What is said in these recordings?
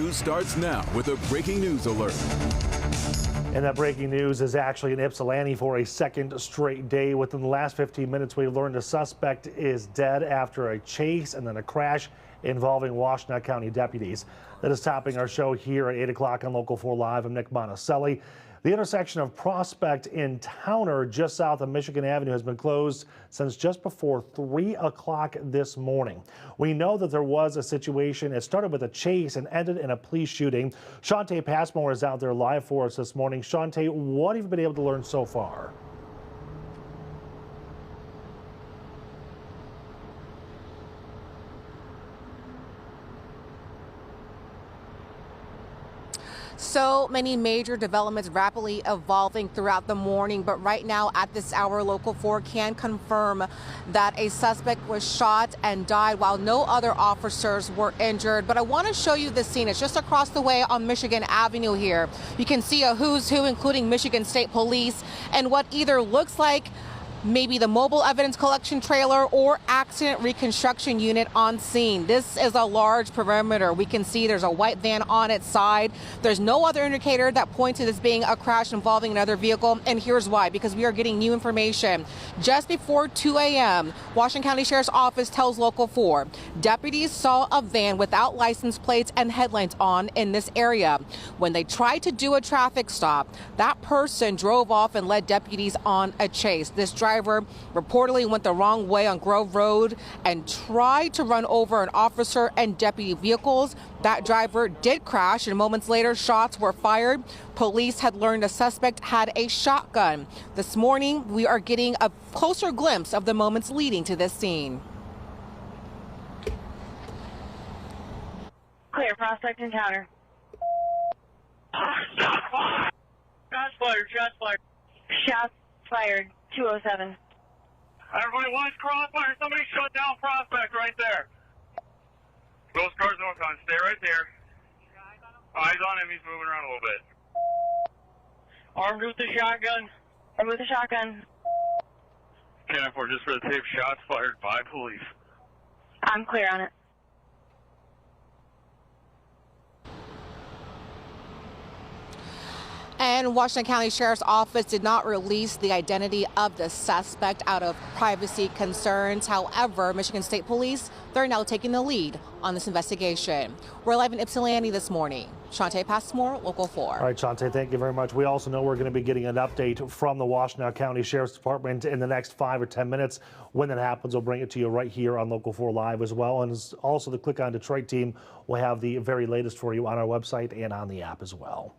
news starts now with a breaking news alert. And that breaking news is actually in Ypsilanti for a second straight day. Within the last 15 minutes, we've learned a suspect is dead after a chase and then a crash involving Washtenaw County deputies. That is topping our show here at 8 o'clock on Local 4 Live. I'm Nick Monticelli. The intersection of Prospect and Towner just south of Michigan Avenue has been closed since just before 3 o'clock this morning. We know that there was a situation. It started with a chase and ended in a police shooting. Shantae Passmore is out there live for us this morning. Shantae, what have you been able to learn so far? So many major developments rapidly evolving throughout the morning, but right now at this hour, Local 4 can confirm that a suspect was shot and died while no other officers were injured. But I want to show you the scene. It's just across the way on Michigan Avenue here. You can see a who's who, including Michigan State Police, and what either looks like maybe the mobile evidence collection trailer or accident reconstruction unit on scene. This is a large perimeter. We can see there's a white van on its side. There's no other indicator that points to this being a crash involving another vehicle. And here's why, because we are getting new information. Just before 2 a.m., Washington County Sheriff's Office tells Local 4 deputies saw a van without license plates and headlights on in this area. When they tried to do a traffic stop, that person drove off and led deputies on a chase. This driver reportedly went the wrong way on Grove Road and tried to run over an officer and deputy vehicles. That driver did crash, and moments later, shots were fired. Police had learned a suspect had a shotgun. This morning, we are getting a closer glimpse of the moments leading to this scene. Clear, Prospect encounter. Shots fired, shots fired. Shots fired, 207. Everybody, watch crossfire. Somebody shut down Prospect right there. Those cars northbound, stay right there. Eyes on him, he's moving around a little bit. Armed with the shotgun. Armed with the shotgun. 10-4, just for the tape, shots fired by police. I'm clear on it. And Washington County Sheriff's Office did not release the identity of the suspect out of privacy concerns. However, Michigan State Police, they're now taking the lead on this investigation. We're live in Ypsilanti this morning. Shantae Passmore, Local 4. All right, Shantae, thank you very much. We also know we're going to be getting an update from the Washtenaw County Sheriff's Department in the next 5 or 10 minutes. When that happens, we'll bring it to you right here on Local 4 Live as well. And also the Click on Detroit team will have the very latest for you on our website and on the app as well.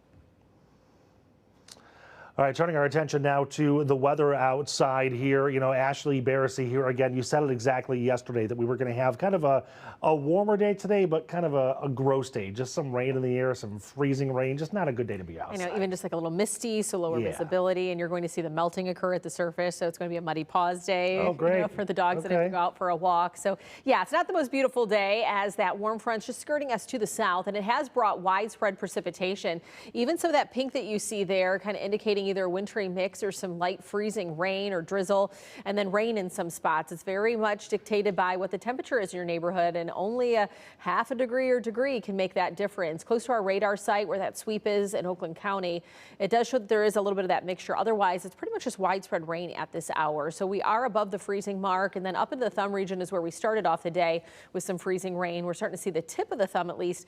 All right, turning our attention now to the weather outside here. You know, Ashley Barrissey here again. You said it exactly yesterday that we were going to have kind of a warmer day today, but kind of a gross day. Just some rain in the air, some freezing rain. Just not a good day to be outside. I know, even just like a little misty, so lower visibility, and you're going to see the melting occur at the surface. So it's going to be a muddy paws day. Oh, great. You know, for the dogs that have to go out for a walk. So yeah, it's not the most beautiful day as that warm front's just skirting us to the south, and it has brought widespread precipitation. Even some of that pink that you see there, kind of indicating either a wintry mix or some light freezing rain or drizzle, and then rain in some spots. It's very much dictated by what the temperature is in your neighborhood, and only a half a degree or degree can make that difference. Close to our radar site where that sweep is in Oakland County, it does show that there is a little bit of that mixture. Otherwise, it's pretty much just widespread rain at this hour. So we are above the freezing mark, and then up in the thumb region is where we started off the day with some freezing rain. We're starting to see the tip of the thumb at least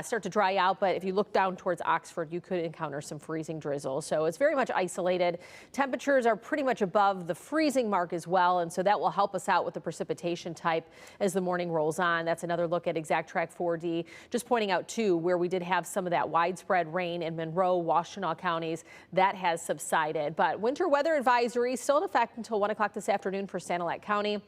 start to dry out, but if you look down towards Oxford, you could encounter some freezing drizzle. So it's very much isolated. Temperatures are pretty much above the freezing mark as well, and so that will help us out with the precipitation type as the morning rolls on. That's another look at Exact Track 4D. Just pointing out too, where we did have some of that widespread rain in Monroe, Washtenaw counties, that has subsided. But winter weather advisory still in effect until 1 o'clock this afternoon for Sanilac County.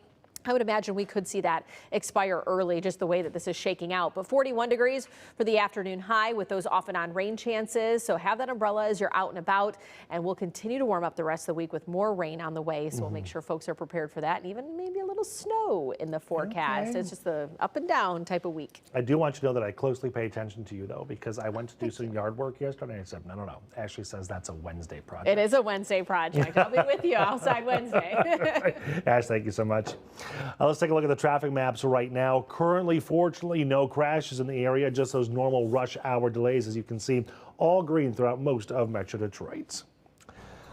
I would imagine we could see that expire early, just the way that this is shaking out. But 41 degrees for the afternoon high with those off and on rain chances. So have that umbrella as you're out and about, and we'll continue to warm up the rest of the week with more rain on the way. So we'll make sure folks are prepared for that, and even maybe a little snow in the forecast. Okay. It's just the up and down type of week. I do want you to know that I closely pay attention to you, though, because I went to do some yard work yesterday, and I said, no. Ashley says that's a Wednesday project. It is a Wednesday project. I'll be with you outside Wednesday. Ash, thank you so much. Let's take a look at the traffic maps right now. Currently, fortunately, no crashes in the area, just those normal rush hour delays, as you can see, all green throughout most of Metro Detroit.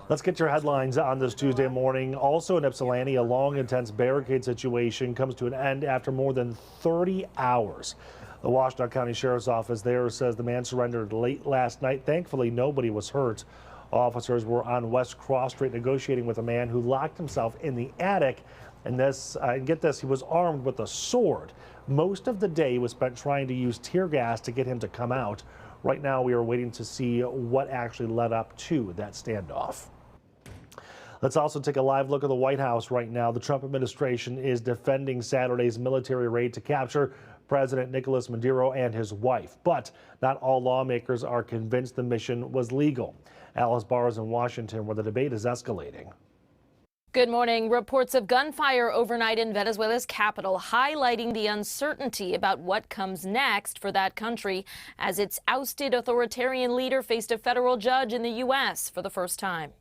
Let's get your headlines on this Tuesday morning. Also in Ypsilanti, a long, intense barricade situation comes to an end after more than 30 hours. The Washtenaw County Sheriff's Office there says the man surrendered late last night. Thankfully, nobody was hurt. Officers were on West Cross Street negotiating with a man who locked himself in the attic. And get this, he was armed with a sword. Most of the day was spent trying to use tear gas to get him to come out. Right now, we are waiting to see what actually led up to that standoff. Let's also take a live look at the White House right now. The Trump administration is defending Saturday's military raid to capture President Nicolas Maduro and his wife. But not all lawmakers are convinced the mission was legal. Alice Barr is in Washington, where the debate is escalating. Good morning. Reports of gunfire overnight in Venezuela's capital, highlighting the uncertainty about what comes next for that country as its ousted authoritarian leader faced a federal judge in the U.S. for the first time.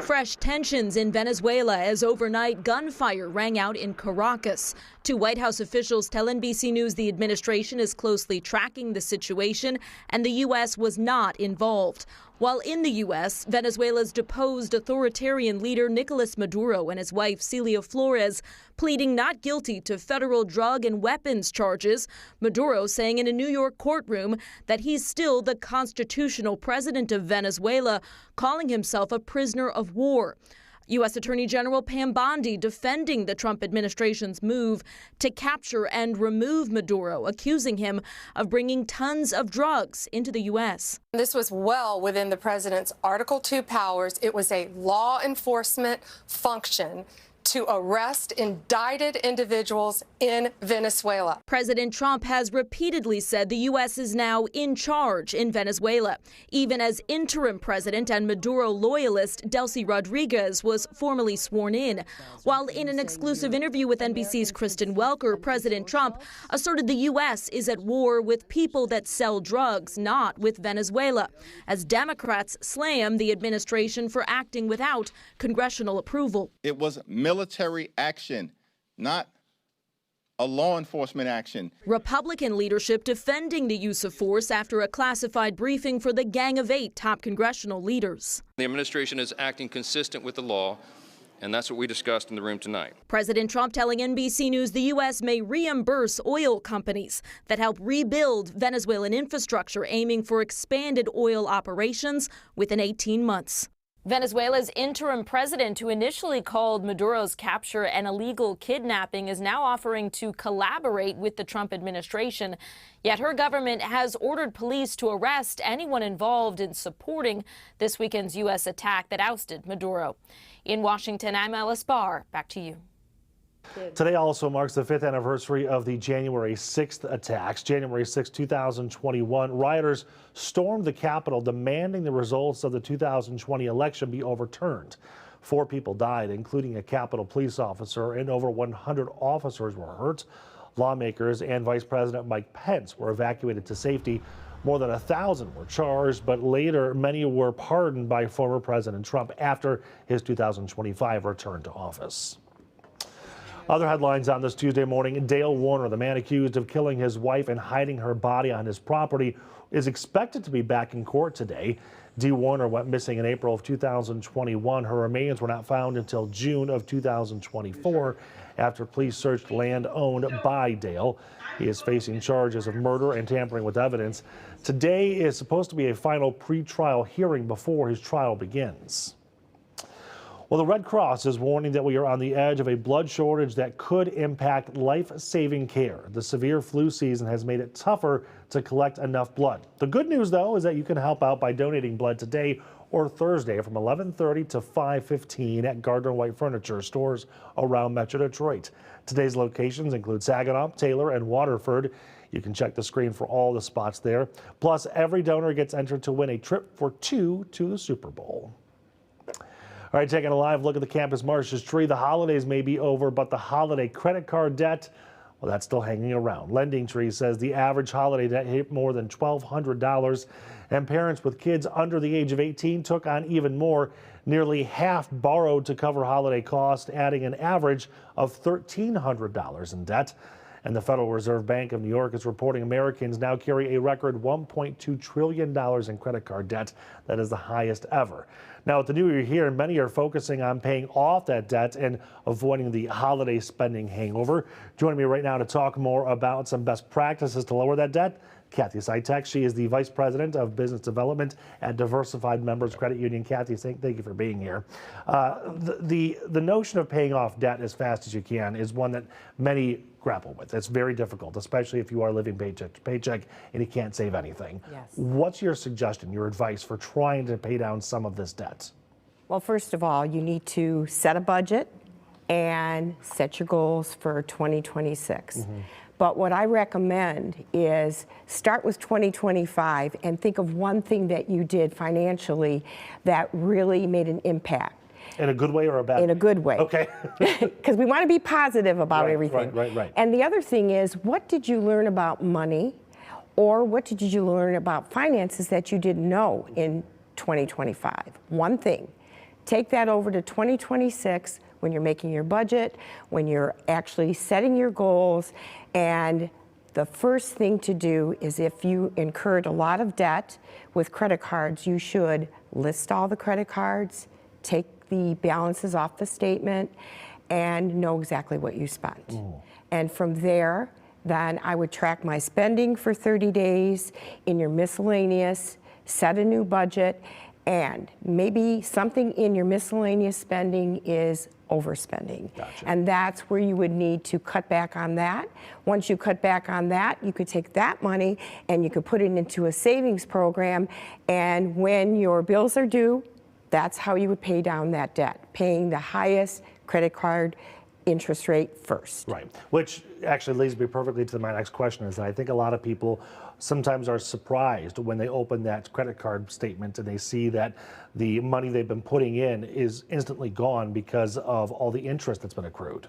Fresh tensions in Venezuela as overnight gunfire rang out in Caracas. Two White House officials tell NBC News the administration is closely tracking the situation and the U.S. was not involved. While in the U.S., Venezuela's deposed authoritarian leader Nicolas Maduro and his wife Celia Flores pleading not guilty to federal drug and weapons charges. Maduro saying in a New York courtroom that he's still the constitutional president of Venezuela, calling himself a prisoner of war. U.S. Attorney General Pam Bondi defending the Trump administration's move to capture and remove Maduro, accusing him of bringing tons of drugs into the U.S. This was well within the president's Article II powers. It was a law enforcement function to arrest indicted individuals in Venezuela. President Trump has repeatedly said the U.S. is now in charge in Venezuela, even as interim president and Maduro loyalist Delcy Rodriguez was formally sworn in. While in an exclusive interview with NBC's Kristen Welker, President Trump asserted the U.S. is at war with people that sell drugs, not with Venezuela, as Democrats slam the administration for acting without congressional approval. It was military action, not a law enforcement action. Republican leadership defending the use of force after a classified briefing for the Gang of Eight top congressional leaders. The administration is acting consistent with the law, and that's what we discussed in the room tonight. President Trump telling NBC News the U.S. may reimburse oil companies that help rebuild Venezuelan infrastructure, aiming for expanded oil operations within 18 months. Venezuela's interim president, who initially called Maduro's capture an illegal kidnapping, is now offering to collaborate with the Trump administration. Yet her government has ordered police to arrest anyone involved in supporting this weekend's U.S. attack that ousted Maduro. In Washington, I'm Alice Barr. Back to you. Today also marks the 5th anniversary of the January 6th attacks. January 6, 2021, rioters stormed the Capitol demanding the results of the 2020 election be overturned. 4 people died, including a Capitol police officer, and over 100 officers were hurt. Lawmakers and Vice President Mike Pence were evacuated to safety. More than 1,000 were charged, but later many were pardoned by former President Trump after his 2025 return to office. Other headlines on this Tuesday morning: Dale Warner, the man accused of killing his wife and hiding her body on his property, is expected to be back in court today. Dee Warner went missing in April of 2021. Her remains were not found until June of 2024 after police searched land owned by Dale. He is facing charges of murder and tampering with evidence. Today is supposed to be a final pretrial hearing before his trial begins. Well, the Red Cross is warning that we are on the edge of a blood shortage that could impact life-saving care. The severe flu season has made it tougher to collect enough blood. The good news, though, is that you can help out by donating blood today or Thursday from 11:30 to 5:15 at Gardner White Furniture stores around Metro Detroit. Today's locations include Saginaw, Taylor, and Waterford. You can check the screen for all the spots there. Plus, every donor gets entered to win a trip for 2 to the Super Bowl. All right, taking a live look at the campus Marsh's tree. The holidays may be over, but the holiday credit card debt, Well, that's still hanging around. Lending Tree says the average holiday debt hit more than $1,200, and parents with kids under the age of 18 took on even more. Nearly half borrowed to cover holiday costs, adding an average of $1,300 in debt. And the Federal Reserve Bank of New York is reporting Americans now carry a record $1.2 trillion in credit card debt. That is the highest ever. Now, with the new year here, many are focusing on paying off that debt and avoiding the holiday spending hangover. Joining me right now to talk more about some best practices to lower that debt, Kathy Sitek. She is the Vice President of Business Development at Diversified Members Credit Union. Kathy, thank you for being here. The notion of paying off debt as fast as you can is one that many grapple with. It's very difficult, especially if you are living paycheck to paycheck and you can't save anything. Yes. What's your suggestion, your advice for trying to pay down some of this debt? Well, first of all, you need to set a budget and set your goals for 2026. But what I recommend is start with 2025 and think of one thing that you did financially that really made an impact. In a good way or a bad way? In a good way. Okay. Because we want to be positive about everything. Right. And the other thing is, what did you learn about money, or what did you learn about finances that you didn't know in 2025? One thing. Take that over to 2026 when you're making your budget, when you're actually setting your goals. And the first thing to do is, if you incurred a lot of debt with credit cards, you should list all the credit cards, take the balances off the statement, and know exactly what you spent. And from there, then I would track my spending for 30 days in your miscellaneous, set a new budget, and maybe something in your miscellaneous spending is overspending. Gotcha. And that's where you would need to cut back on that. Once you cut back on that, you could take that money and you could put it into a savings program, and when your bills are due, that's how you would pay down that debt, paying the highest credit card interest rate first. Right, which actually leads me perfectly to my next question, is that I think a lot of people sometimes are surprised when they open that credit card statement and they see that the money they've been putting in is instantly gone because of all the interest that's been accrued.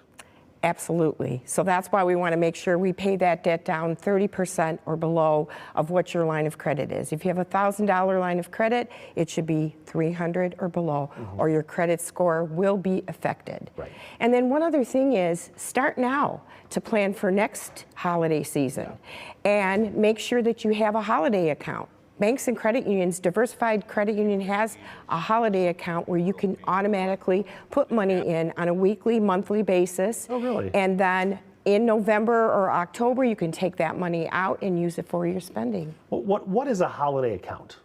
Absolutely. So that's why we want to make sure we pay that debt down 30% or below of what your line of credit is. If you have a $1,000 line of credit, it should be $300 or below, or your credit score will be affected. Right. And then one other thing is, start now to plan for next holiday season, and make sure that you have a holiday account. Banks and credit unions, Diversified Credit Union has a holiday account where you can automatically put money in on a weekly, monthly basis. Oh, really? And then in November or October, you can take that money out and use it for your spending. What is a holiday account?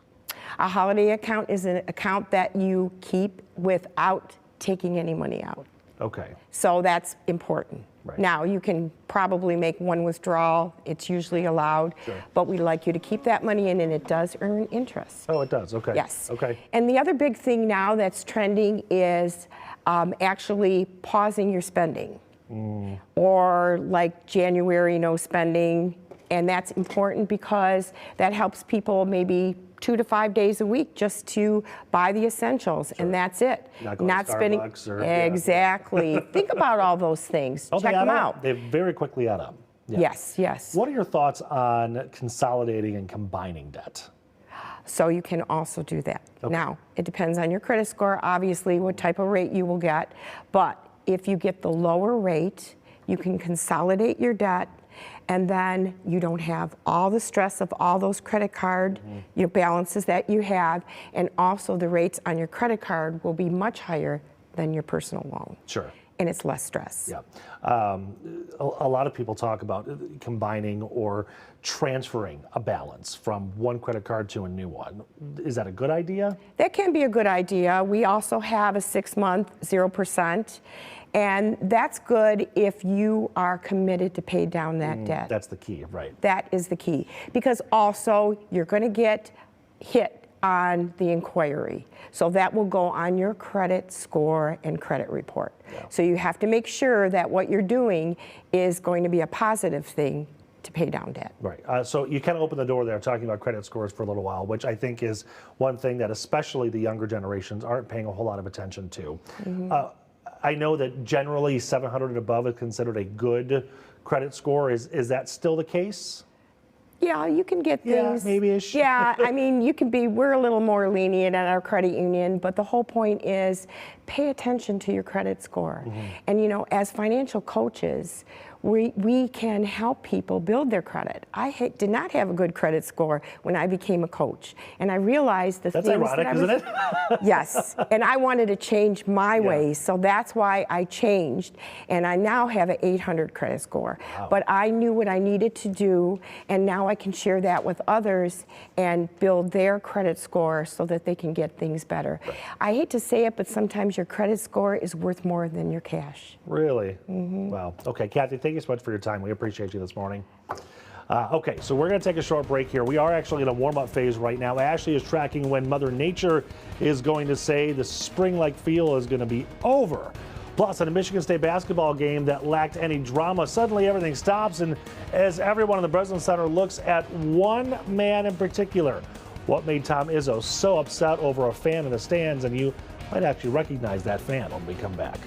A holiday account is an account that you keep without taking any money out. Okay. So that's important. Right. Now, you can probably make one withdrawal. It's usually allowed. Sure. But we'd like you to keep that money in, and it does earn interest. Oh, it does. Okay. Yes. Okay. And the other big thing now that's trending is actually pausing your spending. Or like January, no spending. And that's important because that helps people maybe 2 to 5 days a week just to buy the essentials, and that's it. Not spending. Exactly. Think about all those things. Oh, check them out. They very quickly add up. Yeah. Yes. What are your thoughts on consolidating and combining debt? So you can also do that. Okay. Now, it depends on your credit score, obviously, what type of rate you will get. But if you get the lower rate, you can consolidate your debt, and then you don't have all the stress of all those credit card your balances that you have, and also the rates on your credit card will be much higher than your personal loan. Sure. And it's less stress. Yeah. A lot of people talk about combining or transferring a balance from one credit card to a new one. Is that a good idea? That can be a good idea. We also have a 6-month 0%. And that's good if you are committed to pay down that debt. That's the key, right? That is the key. Because also, you're going to get hit on the inquiry. So that will go on your credit score and credit report. Yeah. So you have to make sure that what you're doing is going to be a positive thing to pay down debt. Right. So you kind of opened the door there talking about credit scores for a little while, which I think is one thing that especially the younger generations aren't paying a whole lot of attention to. I know that generally 700 and above is considered a good credit score. Is that still the case? Yeah, you can get things. Yeah, maybe-ish. Yeah, I mean, we're a little more lenient at our credit union, but the whole point is pay attention to your credit score. And, you know, as financial coaches, we can help people build their credit. I did not have a good credit score when I became a coach, and I realized the That's things ironic, that I was, isn't it? Yes, and I wanted to change my ways, so that's why I changed, and I now have an 800 credit score. Wow. But I knew what I needed to do, and now I can share that with others and build their credit score so that they can get things better. I hate to say it, but sometimes your credit score is worth more than your cash. Really? Wow. Okay, Kathy, thank you so much for your time. We appreciate you this morning. Okay, so we're going to take a short break here. We are actually in a warm-up phase right now. Ashley is tracking when Mother Nature is going to say the spring-like feel is going to be over. Plus, in a Michigan State basketball game that lacked any drama, suddenly everything stops, and as everyone in the Breslin Center looks at one man in particular, what made Tom Izzo so upset over a fan in the stands, and you might actually recognize that fan when we come back.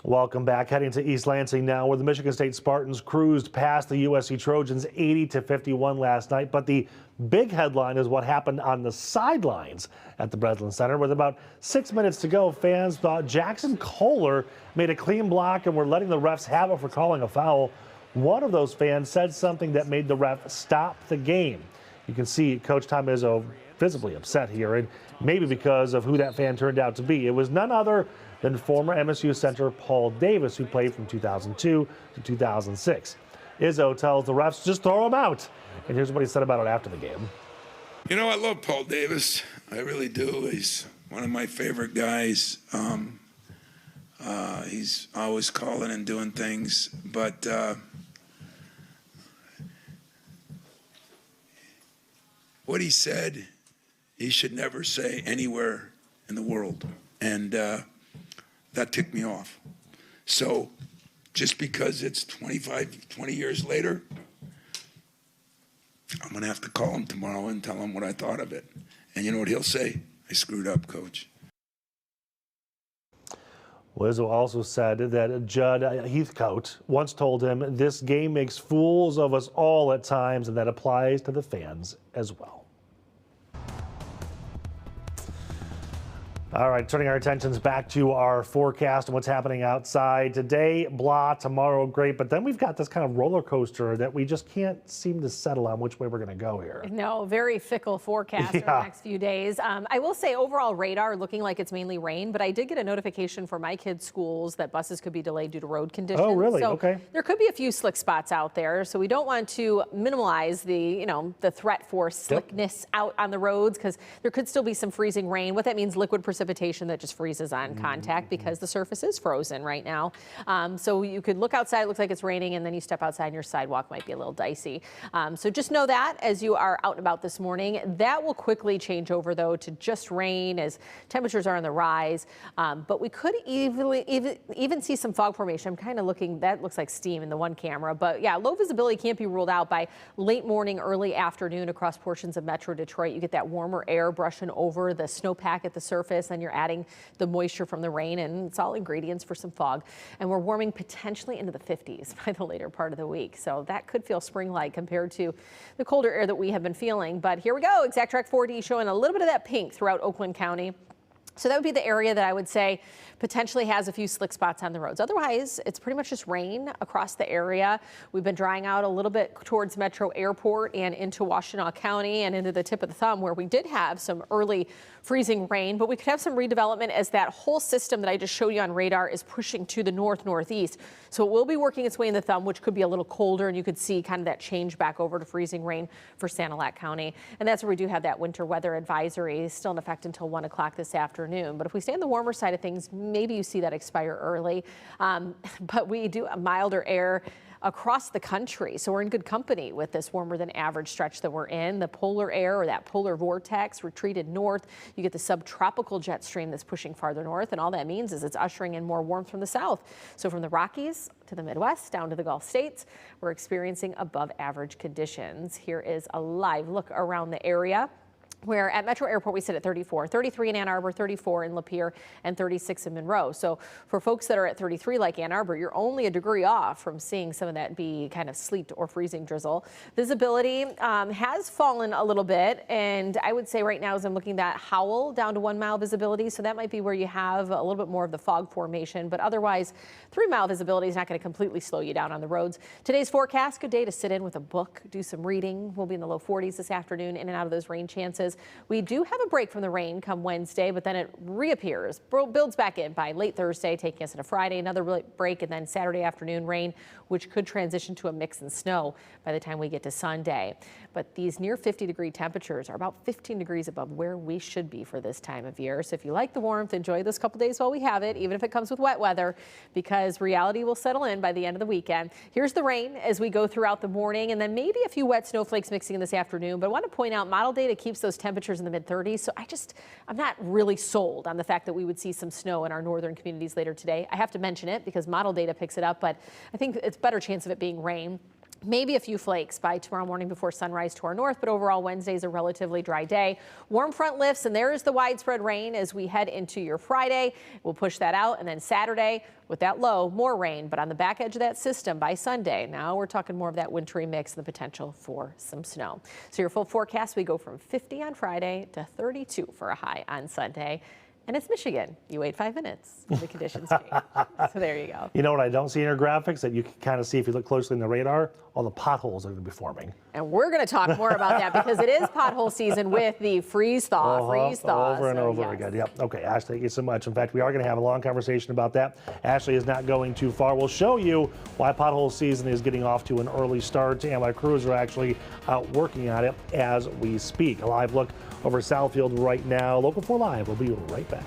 Welcome back. Heading to East Lansing now, where the Michigan State Spartans cruised past the USC Trojans 80-51 last night. But the big headline is what happened on the sidelines at the Breslin Center. With about 6 minutes to go, fans thought Jackson Kohler made a clean block and were letting the refs have it for calling a foul. One of those fans said something that made the ref stop the game. You can see Coach Tom Izzo visibly upset here, and maybe because of who that fan turned out to be. It was none other than former MSU center Paul Davis, who played from 2002 to 2006. Izzo tells the refs, just throw him out. And here's what he said about it after the game. You know, I love Paul Davis. I really do. He's one of my favorite guys. He's always calling and doing things. But what he said, he should never say anywhere in the world. And that ticked me off. So just because it's 20 years later, I'm going to have to call him tomorrow and tell him what I thought of it. And you know what he'll say? I screwed up, Coach. Izzo also said that Judd Heathcote once told him, this game makes fools of us all at times, and that applies to the fans as well. All right, turning our attentions back to our forecast and what's happening outside. Today, blah, tomorrow, great. But then we've got this kind of roller coaster that we just can't seem to settle on which way we're going to go here. No, very fickle forecast for the next few days. I will say overall radar looking like it's mainly rain, but I did get a notification for my kids' schools that buses could be delayed due to road conditions. Oh, really? So okay. There could be a few slick spots out there, so we don't want to minimize the, the threat for slickness out on the roads, because there could still be some freezing rain. What that means, liquid precipitation precipitation that just freezes on contact because the surface is frozen right now. So you could look outside, it looks like it's raining, and then you step outside and your sidewalk might be a little dicey. So just know that as you are out and about this morning. That will quickly change over, though, to just rain as temperatures are on the rise. But we could even see some fog formation. I'm kind of looking, that looks like steam in the one camera. But yeah, low visibility can't be ruled out by late morning, early afternoon across portions of Metro Detroit. You get that warmer air brushing over the snowpack at the surface, and you're adding the moisture from the rain, and it's all ingredients for some fog. And we're warming potentially into the 50s by the later part of the week. So that could feel spring-like compared to the colder air that we have been feeling. But here we go. ExactTrack 4D showing a little bit of that pink throughout Oakland County. So that would be the area that I would say potentially has a few slick spots on the roads. Otherwise, it's pretty much just rain across the area. We've been drying out a little bit towards Metro Airport and into Washtenaw County and into the tip of the thumb, where we did have some early freezing rain, but we could have some redevelopment as that whole system that I just showed you on radar is pushing to the north-northeast. So it will be working its way in the thumb, which could be a little colder, and you could see kind of that change back over to freezing rain for Sanilac County. And that's where we do have that winter weather advisory still in effect until 1 o'clock this afternoon. But if we stay on the warmer side of things, maybe you see that expire early. But we do a milder air across the country. So we're in good company with this warmer than average stretch that we're in. The polar air, or that polar vortex, retreated north. You get the subtropical jet stream that's pushing farther north, and all that means is it's ushering in more warmth from the south. So from the Rockies to the Midwest down to the Gulf states, we're experiencing above average conditions. Here is a live look around the area, where at Metro Airport we sit at 34, 33 in Ann Arbor, 34 in Lapeer, and 36 in Monroe. So for folks that are at 33 like Ann Arbor, you're only a degree off from seeing some of that be kind of sleet or freezing drizzle. Visibility has fallen a little bit, and I would say right now as I'm looking at Howell down to 1 mile visibility, so that might be where you have a little bit more of the fog formation, but otherwise 3 mile visibility is not going to completely slow you down on the roads. Today's forecast, good day to sit in with a book, do some reading. We'll be in the low 40s this afternoon, in and out of those rain chances. We do have a break from the rain come Wednesday, but then it reappears, builds back in by late Thursday, taking us into Friday, another break, and then Saturday afternoon rain, which could transition to a mix and snow by the time we get to Sunday. But these near 50-degree temperatures are about 15 degrees above where we should be for this time of year. So if you like the warmth, enjoy this couple days while we have it, even if it comes with wet weather, because reality will settle in by the end of the weekend. Here's the rain as we go throughout the morning, and then maybe a few wet snowflakes mixing in this afternoon. But I want to point out model data keeps those temperatures in the mid-30s. So I'm not really sold on the fact that we would see some snow in our northern communities later today. I have to mention it because model data picks it up, but I think it's better chance of it being rain. Maybe a few flakes by tomorrow morning before sunrise to our north, but overall Wednesday's a relatively dry day. Warm front lifts, and there's the widespread rain as we head into your Friday. We'll push that out, and then Saturday with that low, more rain, but on the back edge of that system by Sunday, now we're talking more of that wintry mix and the potential for some snow. So your full forecast, we go from 50 on Friday to 32 for a high on Sunday. And it's Michigan. You wait 5 minutes. The conditions change. So there you go. You know what I don't see in your graphics that you can kind of see if you look closely in the radar? All the potholes are going to be forming. And we're going to talk more about that because it is pothole season with the freeze-thaw, Over and over again. Yep. Okay, Ashley, thank you so much. In fact, we are going to have a long conversation about that. Ashley is not going too far. We'll show you why pothole season is getting off to an early start, and why crews are actually out working on it as we speak. A live look over Southfield right now. Local 4 Live. We'll be right back.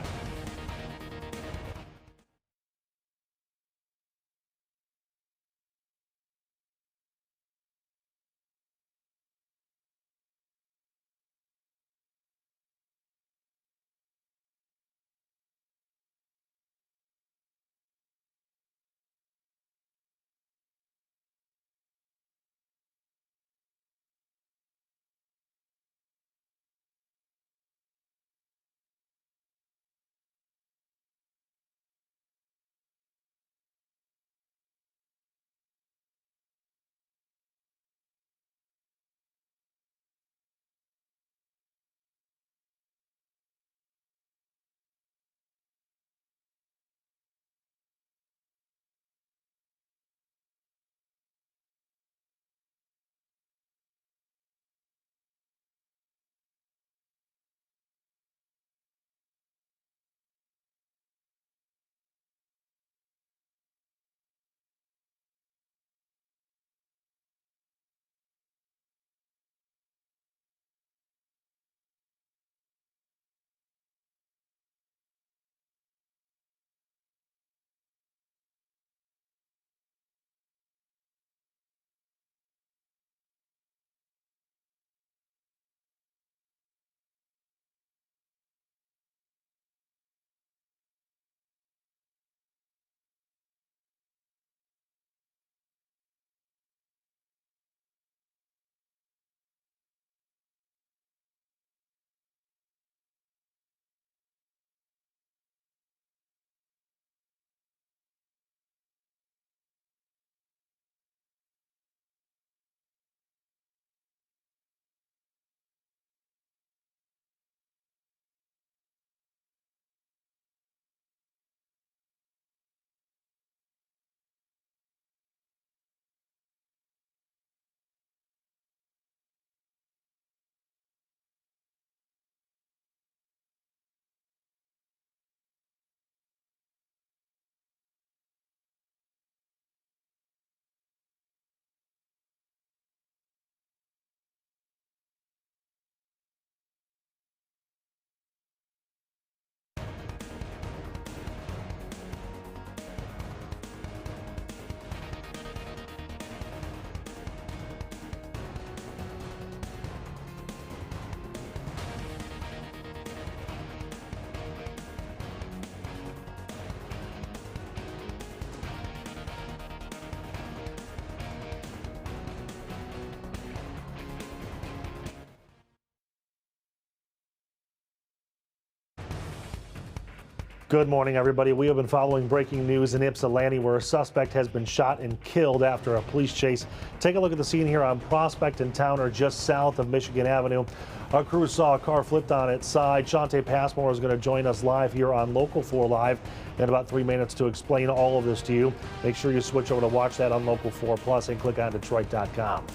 Good morning, everybody. We have been following breaking news in Ypsilanti where a suspect has been shot and killed after a police chase. Take a look at the scene here on Prospect and Towner just south of Michigan Avenue. Our crew saw a car flipped on its side. Shantae Passmore is going to join us live here on Local 4 Live in about 3 minutes to explain all of this to you. Make sure you switch over to watch that on Local 4 Plus and click on Detroit.com.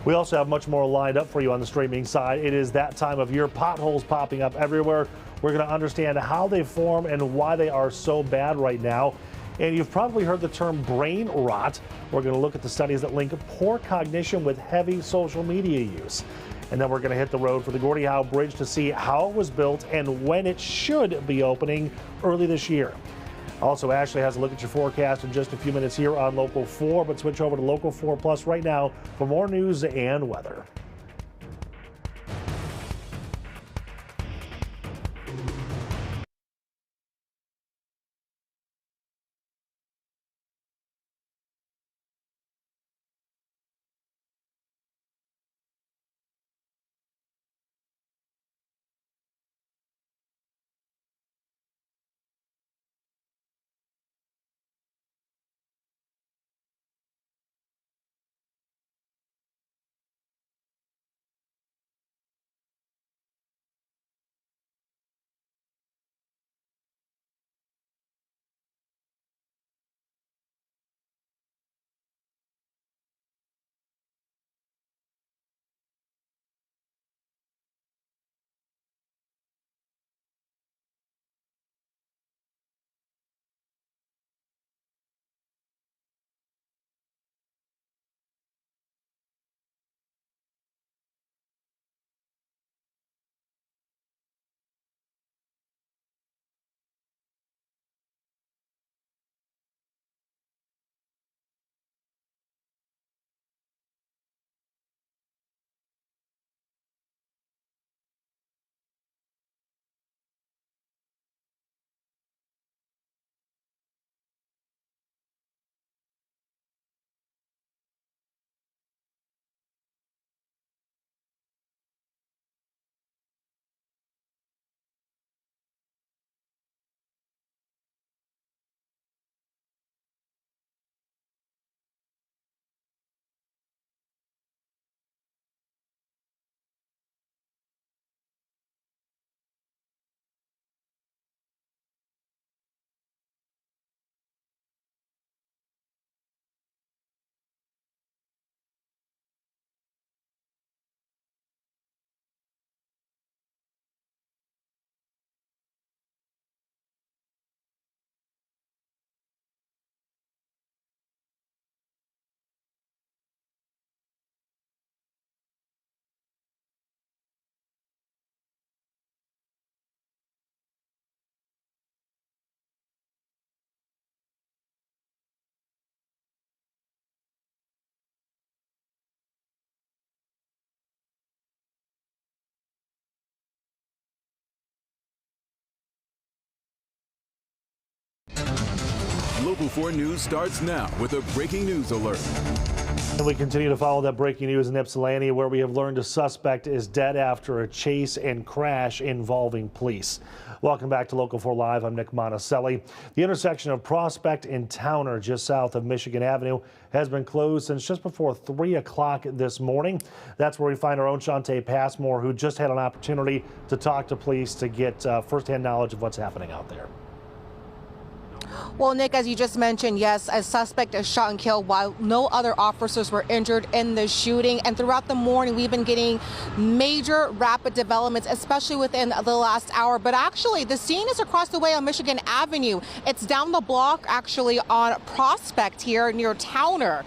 We also have much more lined up for you on the streaming side. It is that time of year. Potholes popping up everywhere. We're going to understand how they form and why they are so bad right now. And you've probably heard the term brain rot. We're going to look at the studies that link poor cognition with heavy social media use. And then we're going to hit the road for the Gordie Howe Bridge to see how it was built and when it should be opening early this year. Also, Ashley has a look at your forecast in just a few minutes here on Local 4, but switch over to Local 4 Plus right now for more news and weather. Local 4 News starts now with a breaking news alert. And we continue to follow that breaking news in Ypsilanti, where we have learned a suspect is dead after a chase and crash involving police. Welcome back to Local 4 Live. I'm Nick Monticelli. The intersection of Prospect and Towner, just south of Michigan Avenue, has been closed since just before 3 o'clock this morning. That's where we find our own Shantae Passmore, who just had an opportunity to talk to police to get firsthand knowledge of what's happening out there. Well, Nick, as you just mentioned, yes, a suspect is shot and killed while no other officers were injured in the shooting. And throughout the morning, we've been getting major rapid developments, especially within the last hour. But actually, the scene is across the way on Michigan Avenue. It's down the block, actually, on Prospect here near Towner.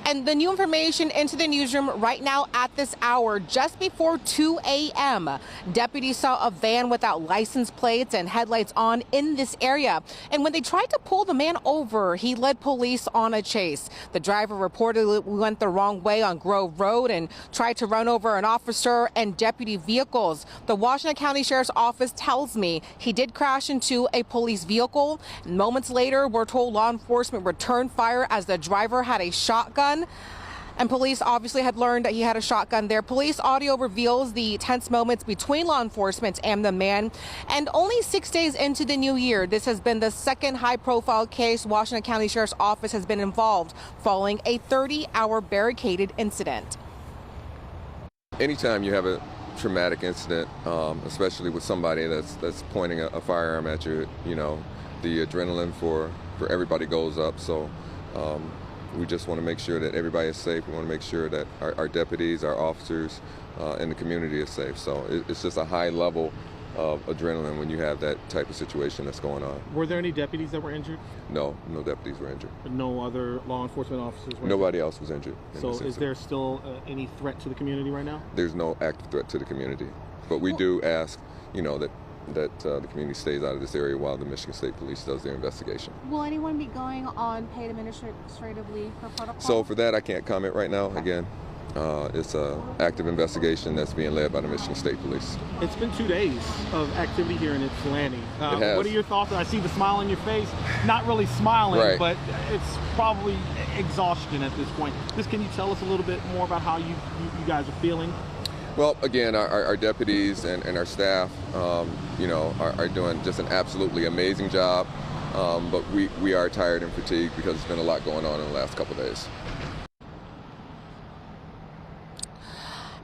And the new information into the newsroom right now at this hour, just before 2 a.m., deputies saw a van without license plates and headlights on in this area. And when they tried to pull the man over, he led police on a chase. The driver reportedly went the wrong way on Grove Road and tried to run over an officer and deputy vehicles. The Washington County Sheriff's Office tells me he did crash into a police vehicle. Moments later, we're told law enforcement returned fire as the driver had a shotgun. And police obviously had learned that he had a shotgun there. Police audio reveals the tense moments between law enforcement and the man. And only 6 days into the new year, this has been the second high-profile case Washington County Sheriff's Office has been involved following a 30-hour barricaded incident. Anytime you have a traumatic incident, especially with somebody that's pointing a firearm at you, you know, the adrenaline for everybody goes up. So we just want to make sure that everybody is safe. We want to make sure that our deputies, our officers, and the community is safe. So it's just a high level of adrenaline when you have that type of situation that's going on. Were there any deputies that were injured? No deputies were injured. No other law enforcement officers were Nobody else was injured. So is there still any threat to the community right now? There's no active threat to the community. But we do ask, you know, that the community stays out of this area while the Michigan State Police does their investigation. Will anyone be going on paid administrative leave for protocol? So for that, I can't comment right now. Again, it's an active investigation that's being led by the Michigan State Police. It's been 2 days of activity here in Ypsilanti. It has. What are your thoughts? I see the smile on your face. Not really smiling, right, but it's probably exhaustion at this point. Just can you tell us a little bit more about how you guys are feeling? Well, again, our deputies and our staff, you know, are doing just an absolutely amazing job. But we are tired and fatigued because there's been a lot going on in the last couple of days.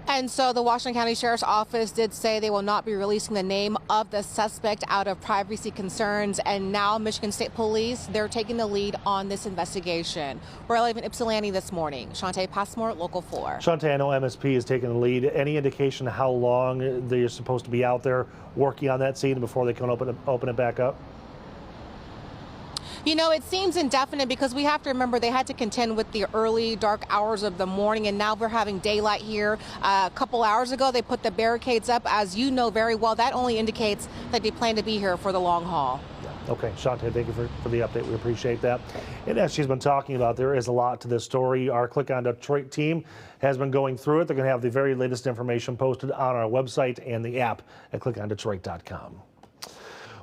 And so the Washington County Sheriff's Office did say they will not be releasing the name of the suspect out of privacy concerns. And now Michigan State Police, they're taking the lead on this investigation. We're live in Ypsilanti this morning. Shantae Passmore, Local 4. Shantae, I know MSP is taking the lead. Any indication how long they're supposed to be out there working on that scene before they can open it back up? You know, it seems indefinite because we have to remember they had to contend with the early dark hours of the morning, and now we're having daylight here. A couple hours ago, they put the barricades up. As you know very well, that only indicates that they plan to be here for the long haul. Okay, Shantae, thank you for the update. We appreciate that. And as she's been talking about, there is a lot to this story. Our Click on Detroit team has been going through it. They're going to have the very latest information posted on our website and the app at clickondetroit.com.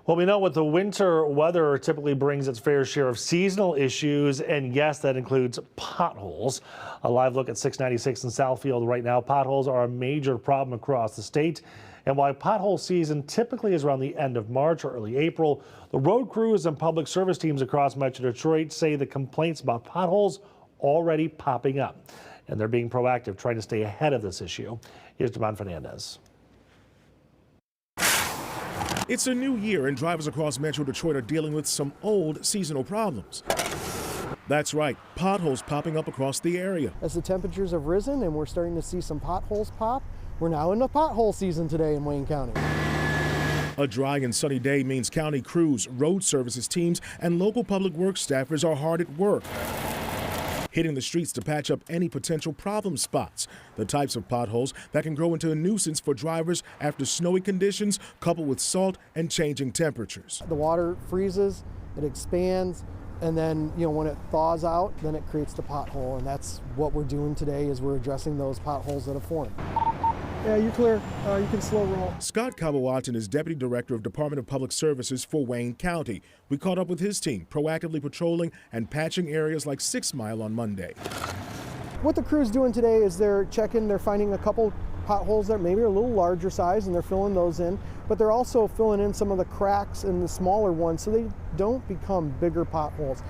Well, we know what the winter weather typically brings its fair share of seasonal issues, and yes, that includes potholes. A live look at 696 in Southfield right now. Potholes are a major problem across the state, and while pothole season typically is around the end of March or early April, the road crews and public service teams across Metro Detroit say the complaints about potholes already popping up, and they're being proactive, trying to stay ahead of this issue. Here's Damon Fernandez. It's a new year, and drivers across Metro Detroit are dealing with some old seasonal problems. That's right, potholes popping up across the area. As the temperatures have risen and we're starting to see some potholes pop, we're now in the pothole season today in Wayne County. A dry and sunny day means county crews, road services teams, and local public works staffers are hard at work, hitting the streets to patch up any potential problem spots, the types of potholes that can grow into a nuisance for drivers after snowy conditions coupled with salt and changing temperatures. The water freezes, it expands, and then, you know, when it thaws out, then it creates the pothole, and that's what we're doing today is we're addressing those potholes that have formed. Yeah, you're clear. You can slow roll. Scott Kabawatan is Deputy Director of Department of Public Services for Wayne County. We caught up with his team, proactively patrolling and patching areas like 6 Mile on Monday. What the crew's doing today is they're checking, they're finding a couple potholes that maybe are a little larger size, and they're filling those in, but they're also filling in some of the cracks in the smaller ones so they don't become bigger potholes.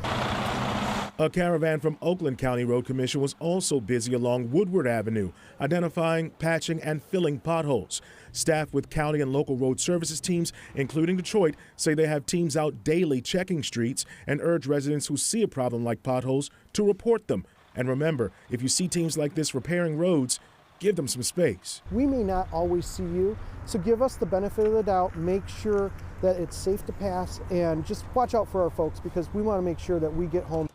A caravan from Oakland County Road Commission was also busy along Woodward Avenue, identifying, patching, and filling potholes. Staff with county and local road services teams, including Detroit, say they have teams out daily checking streets and urge residents who see a problem like potholes to report them. And remember, if you see teams like this repairing roads, give them some space. We may not always see you, so give us the benefit of the doubt, make sure that it's safe to pass, and just watch out for our folks because we want to make sure that we get home.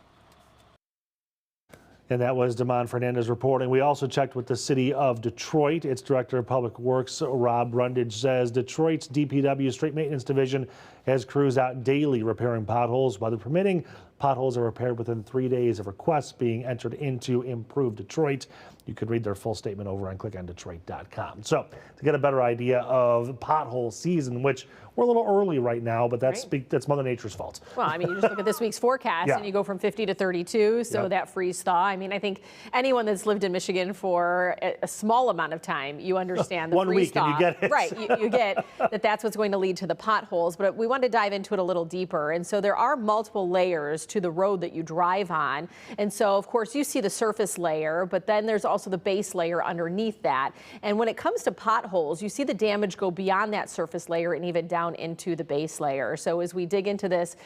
And that was Damon Fernandez reporting. We also checked with the city of Detroit. Its Director of Public Works, Rob Rundage, says Detroit's DPW Street Maintenance Division has crews out daily repairing potholes. Weather permitting, potholes are repaired within 3 days of requests being entered into Improve Detroit. You could read their full statement over on clickondetroit.com. So to get a better idea of pothole season, which we're a little early right now, but that's Mother Nature's fault. Well, I mean, you just look at this week's forecast and you go from 50 to 32, so that freeze thaw. I mean, I think anyone that's lived in Michigan for a small amount of time, you understand the 1 freeze week thaw. and you get it. Right, you get that's what's going to lead to the potholes, but we want to dive into it a little deeper. And so there are multiple layers to the road that you drive on. And so, of course, you see the surface layer, but then there's also the base layer underneath that. And when it comes to potholes, you see the damage go beyond that surface layer and even down into the base layer. So as we dig into this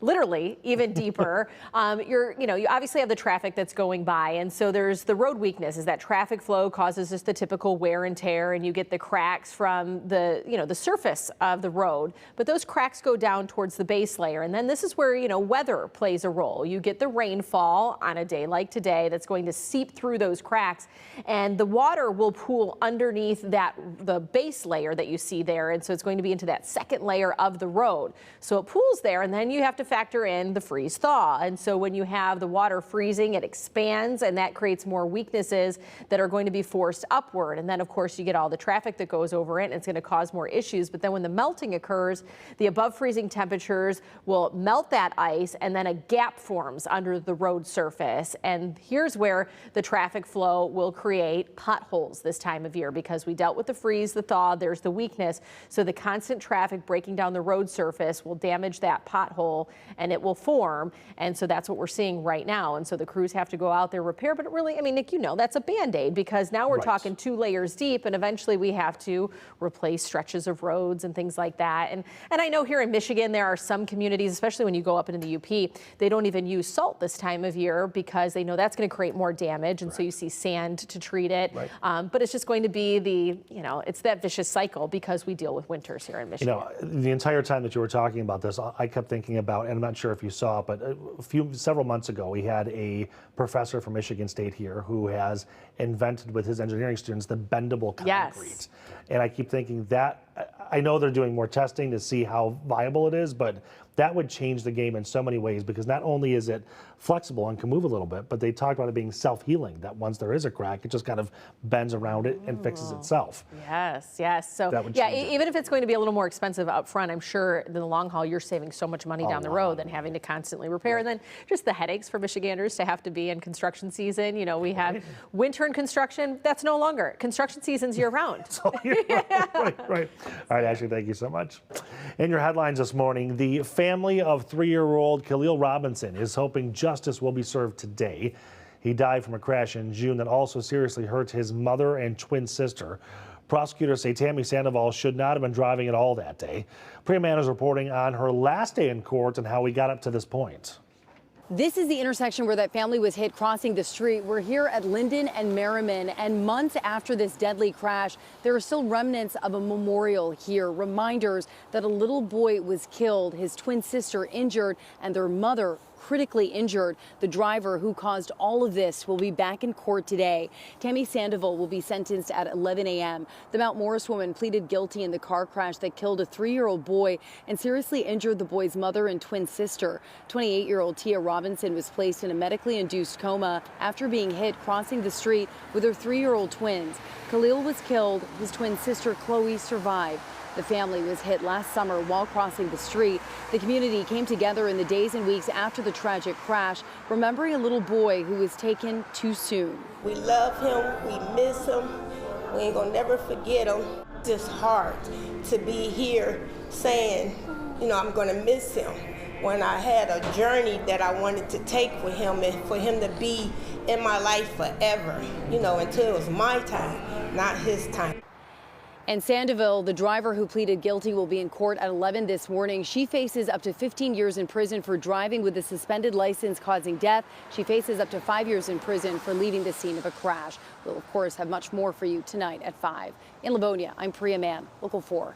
literally even deeper, you obviously have the traffic that's going by, and so there's the road weakness. Is that traffic flow causes just the typical wear and tear, and you get the cracks from the the surface of the road, but those cracks go down towards the base layer, and then this is where weather plays a role. You get the rainfall on a day like today that's going to seep through those cracks, and the water will pool underneath the base layer that you see there, and so it's going to be into that second layer of the road. So it pools there, and then you have to factor in the freeze thaw. And so when you have the water freezing, it expands, and that creates more weaknesses that are going to be forced upward. And then, of course, you get all the traffic that goes over it, and it's going to cause more issues. But then when the melting occurs, the above freezing temperatures will melt that ice, and then a gap forms under the road surface. And here's where the traffic flow will create potholes this time of year, because we dealt with the freeze, the thaw, there's the weakness. So the constant traffic breaking down the road surface will damage that pothole, and it will form. And so that's what we're seeing right now. And so the crews have to go out there, repair. But it really, I mean, Nick, that's a Band-Aid, because now we're talking 2 layers deep, and eventually we have to replace stretches of roads and things like that. And I know here in Michigan, there are some communities, especially when you go up into the UP, they don't even use salt this time of year because they know that's going to create more damage. And so you see sand to treat it. But it's just going to be it's that vicious cycle because we deal with winters here in Michigan. The entire time that you were talking about this, I kept thinking about, and I'm not sure if you saw it, but several months ago, we had a professor from Michigan State here who has invented with his engineering students the bendable concrete. And I keep thinking that, I know they're doing more testing to see how viable it is, but that would change the game in so many ways, because not only is it flexible and can move a little bit, but they talk about it being self-healing, that once there is a crack, it just kind of bends around it and fixes itself. Yes. So even if it's going to be a little more expensive up front, I'm sure in the long haul, you're saving so much money down the road than having to constantly repair. And then just the headaches for Michiganders to have to be in construction season. We have winter in construction. That's no longer. Construction season's year round. Right. All right, Ashley, thank you so much. In your headlines this morning, the family of 3-year-old Khalil Robinson is hoping justice will be served today. He died from a crash in June that also seriously hurt his mother and twin sister. Prosecutors say Tammy Sandoval should not have been driving at all that day. Priya Mann is reporting on her last day in court and how we got up to this point. This is the intersection where that family was hit crossing the street. We're here at Linden and Merriman, and months after this deadly crash, there are still remnants of a memorial here, reminders that a little boy was killed, his twin sister injured, and their mother critically injured. The driver who caused all of this will be back in court today. Tammy Sandoval will be sentenced at 11 a.m. The Mount Morris woman pleaded guilty in the car crash that killed a 3-year-old boy and seriously injured the boy's mother and twin sister. 28-year-old Tia Robinson was placed in a medically induced coma after being hit crossing the street with her 3-year-old twins. Khalil was killed. His twin sister Chloe survived. The family was hit last summer while crossing the street. The community came together in the days and weeks after the tragic crash, remembering a little boy who was taken too soon. We love him, we miss him, we ain't gonna never forget him. It's just hard to be here saying, I'm gonna miss him, when I had a journey that I wanted to take with him and for him to be in my life forever, until it was my time, not his time. And Sandoval, the driver who pleaded guilty, will be in court at 11 this morning. She faces up to 15 years in prison for driving with a suspended license causing death. She faces up to 5 years in prison for leaving the scene of a crash. We'll, of course, have much more for you tonight at 5. In Livonia, I'm Priya Mann, Local 4.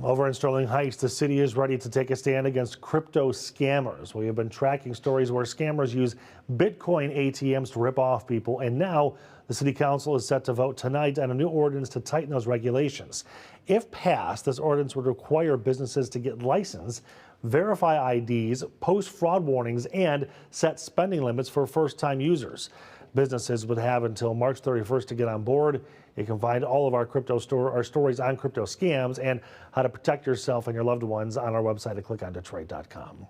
Over in Sterling Heights, the city is ready to take a stand against crypto scammers. We have been tracking stories where scammers use Bitcoin ATMs to rip off people, and now the city council is set to vote tonight on a new ordinance to tighten those regulations. If passed, this ordinance would require businesses to get licensed, verify IDs, post fraud warnings, and set spending limits for first-time users. Businesses would have until March 31st to get on board. You can find all of our stories on crypto scams and how to protect yourself and your loved ones on our website at clickondetroit.com.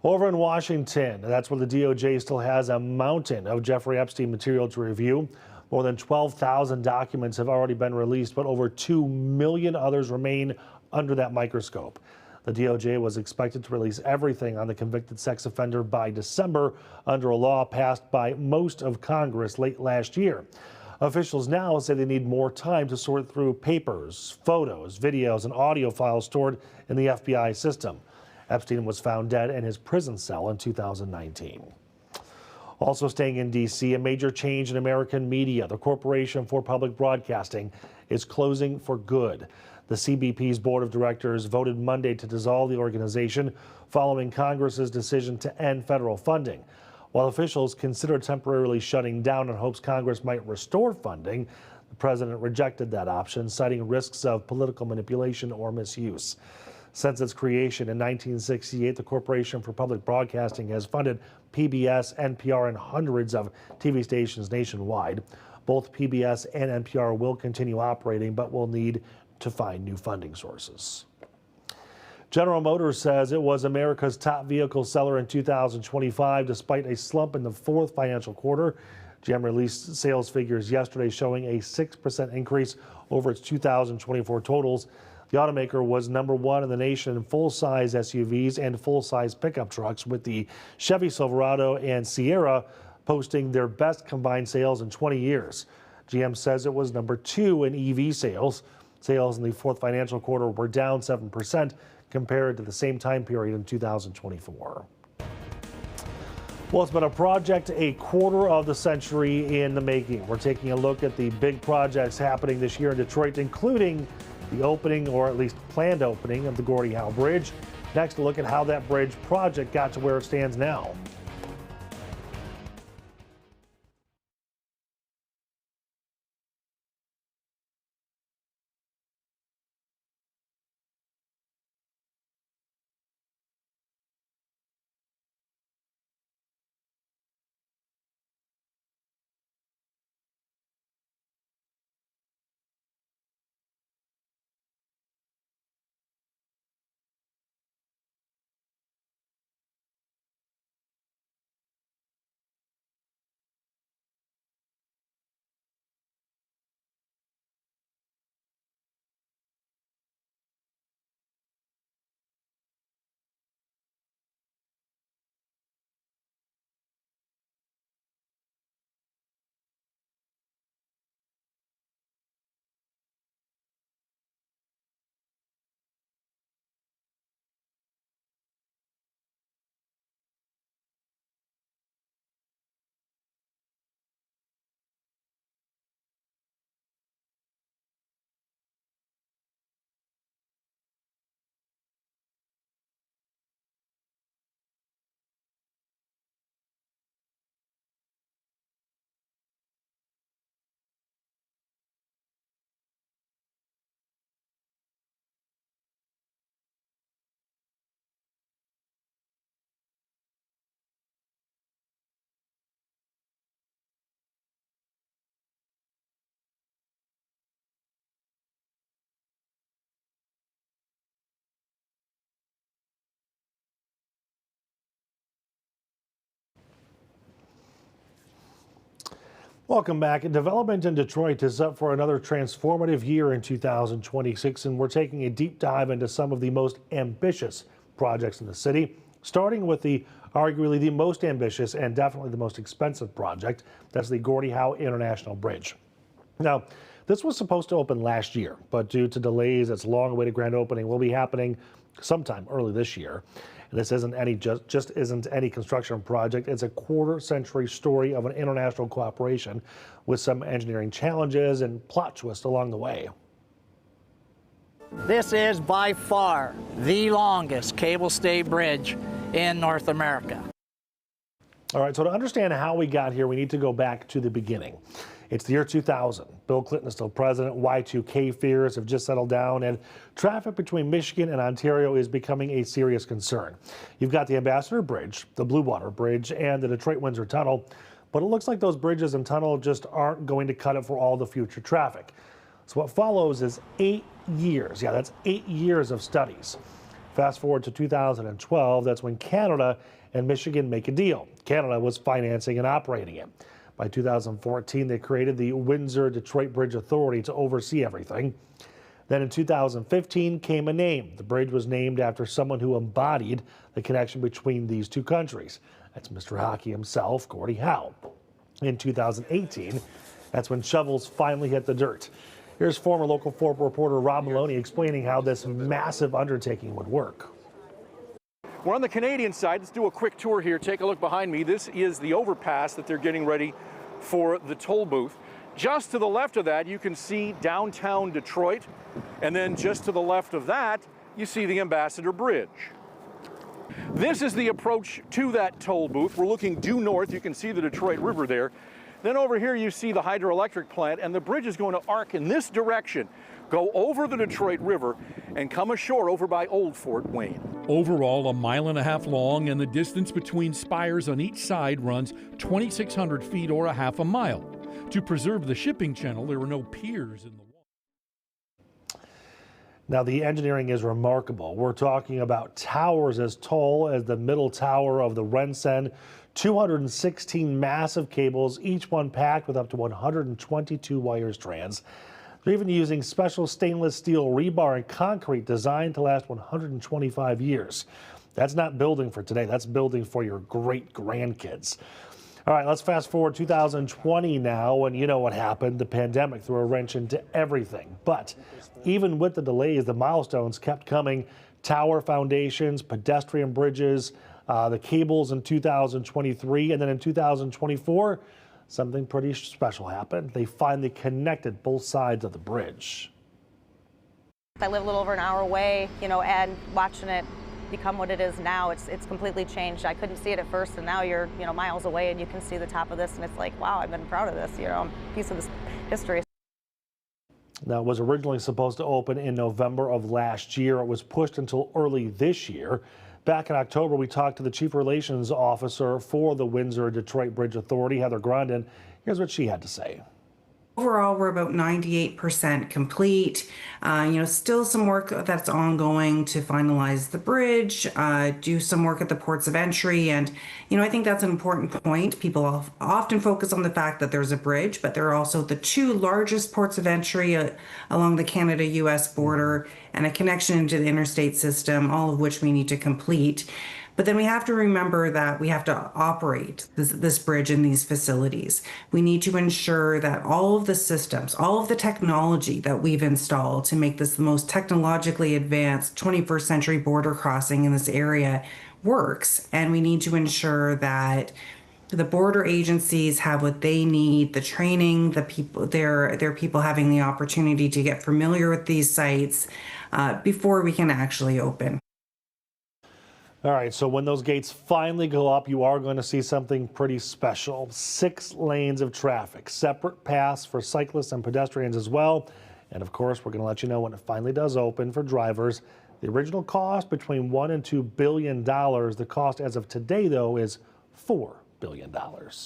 Over in Washington, that's where the DOJ still has a mountain of Jeffrey Epstein material to review. More than 12,000 documents have already been released, but over 2 million others remain under that microscope. The DOJ was expected to release everything on the convicted sex offender by December under a law passed by most of Congress late last year. Officials now say they need more time to sort through papers, photos, videos, and audio files stored in the FBI system. Epstein was found dead in his prison cell in 2019. Also staying in D.C., a major change in American media. The Corporation for Public Broadcasting is closing for good. The CBP's board of directors voted Monday to dissolve the organization following Congress's decision to end federal funding. While officials considered temporarily shutting down in hopes Congress might restore funding, the president rejected that option, citing risks of political manipulation or misuse. Since its creation in 1968, the Corporation for Public Broadcasting has funded PBS, NPR, and hundreds of TV stations nationwide. Both PBS and NPR will continue operating, but will need to find new funding sources. General Motors says it was America's top vehicle seller in 2025, despite a slump in the fourth financial quarter. GM released sales figures yesterday showing a 6% increase over its 2024 totals. The automaker was #1 in the nation in full-size SUVs and full-size pickup trucks, with the Chevy Silverado and Sierra posting their best combined sales in 20 years. GM says it was #2 in EV sales. Sales in the fourth financial quarter were down 7% compared to the same time period in 2024. Well, it's been a project a quarter of the century in the making. We're taking a look at the big projects happening this year in Detroit, including the opening, or at least planned opening, of the Gordie Howe Bridge. Next, a look at how that bridge project got to where it stands now. Welcome back. Development in Detroit is up for another transformative year in 2026, and we're taking a deep dive into some of the most ambitious projects in the city, starting with arguably the most ambitious and definitely the most expensive project. That's the Gordie Howe International Bridge. Now, this was supposed to open last year, but due to delays, its long-awaited grand opening will be happening sometime early this year. And this isn't just isn't any construction project. It's a quarter-century story of an international cooperation with some engineering challenges and plot twists along the way. This is by far the longest cable-stayed bridge in North America. All right, so to understand how we got here, we need to go back to the beginning. It's the year 2000. Bill Clinton is still president. Y2K fears have just settled down, and traffic between Michigan and Ontario is becoming a serious concern. You've got the Ambassador Bridge, the Blue Water Bridge, and the Detroit-Windsor Tunnel, but it looks like those bridges and tunnels just aren't going to cut it for all the future traffic. So what follows is 8 years. Yeah, that's 8 years of studies. Fast forward to 2012, that's when Canada and Michigan make a deal. Canada was financing and operating it. By 2014, they created the Windsor-Detroit Bridge Authority to oversee everything. Then in 2015 came a name. The bridge was named after someone who embodied the connection between these two countries. That's Mr. Hockey himself, Gordie Howe. In 2018, that's when shovels finally hit the dirt. Here's former Local 4 reporter Rob Maloney explaining how this massive undertaking would work. We're on the Canadian side. Let's do a quick tour here. Take a look behind me. This is the overpass that they're getting ready for the toll booth. Just to the left of that, you can see downtown Detroit. And then just to the left of that, you see the Ambassador Bridge. This is the approach to that toll booth. We're looking due north. You can see the Detroit River there. Then over here you see the hydroelectric plant, and the bridge is going to arc in this direction, go over the Detroit River, and come ashore over by Old Fort Wayne. Overall, 1.5 miles long, and the distance between spires on each side runs 2,600 feet or a half a mile. To preserve the shipping channel, there were no piers in the water. Now, the engineering is remarkable. We're talking about towers as tall as the middle tower of the Rensen, 216 massive cables, each one packed with up to 122 wire strands. They're even using special stainless steel rebar and concrete designed to last 125 years. That's not building for today. That's building for your great grandkids. All right, let's fast forward 2020 now, and you know what happened. The pandemic threw a wrench into everything. But even with the delays, the milestones kept coming. Tower foundations, pedestrian bridges, the cables in 2023, and then in 2024, something pretty special happened. They finally connected both sides of the bridge. I live a little over an hour away, and watching it become what it is now, it's completely changed. I couldn't see it at first, and now you're, miles away, and you can see the top of this, and it's like, wow, I've been proud of this, I'm a piece of this history. Now, it was originally supposed to open in November of last year. It was pushed until early this year. Back in October, we talked to the Chief Relations Officer for the Windsor-Detroit Bridge Authority, Heather Grondin. Here's what she had to say. Overall, we're about 98% complete. Still some work that's ongoing to finalize the bridge, do some work at the ports of entry. And, I think that's an important point. People often focus on the fact that there's a bridge, but there are also the two largest ports of entry along the Canada-US border and a connection into the interstate system, all of which we need to complete. But then we have to remember that we have to operate this bridge in these facilities. We need to ensure that all of the systems, all of the technology that we've installed to make this the most technologically advanced 21st century border crossing in this area works. And we need to ensure that the border agencies have what they need, the training, the people, their people having the opportunity to get familiar with these sites before we can actually open. All right, so when those gates finally go up, you are going to see something pretty special. 6 lanes of traffic, separate paths for cyclists and pedestrians as well. And of course, we're going to let you know when it finally does open for drivers. The original cost between $1 and $2 billion. The cost as of today, though, is $4 billion. All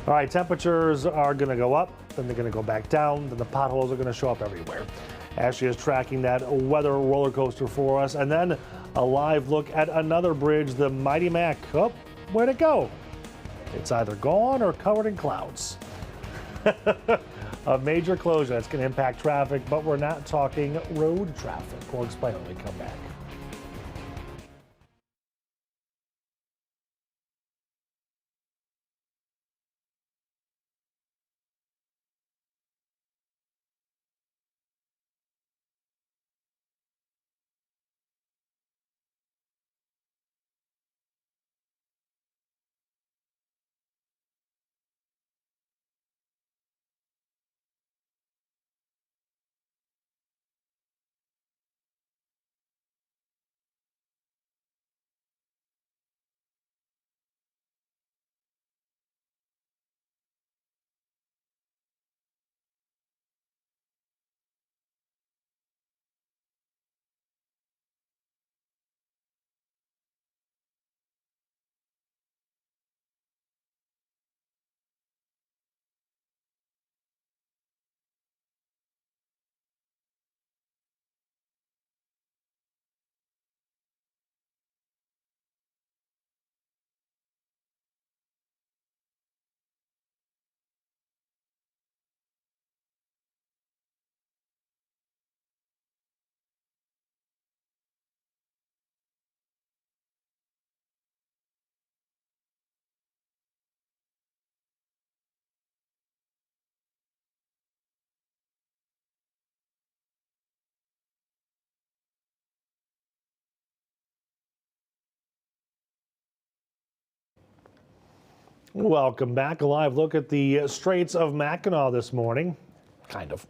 right, temperatures are going to go up, then they're going to go back down, then the potholes are going to show up everywhere. Ashley is tracking that weather roller coaster for us, and then a live look at another bridge, the Mighty Mac. Oh, where'd it go? It's either gone or covered in clouds. A major closure that's going to impact traffic, but we're not talking road traffic. We'll explain when we come back. Welcome back. A live look at the Straits of Mackinac this morning. Kind of.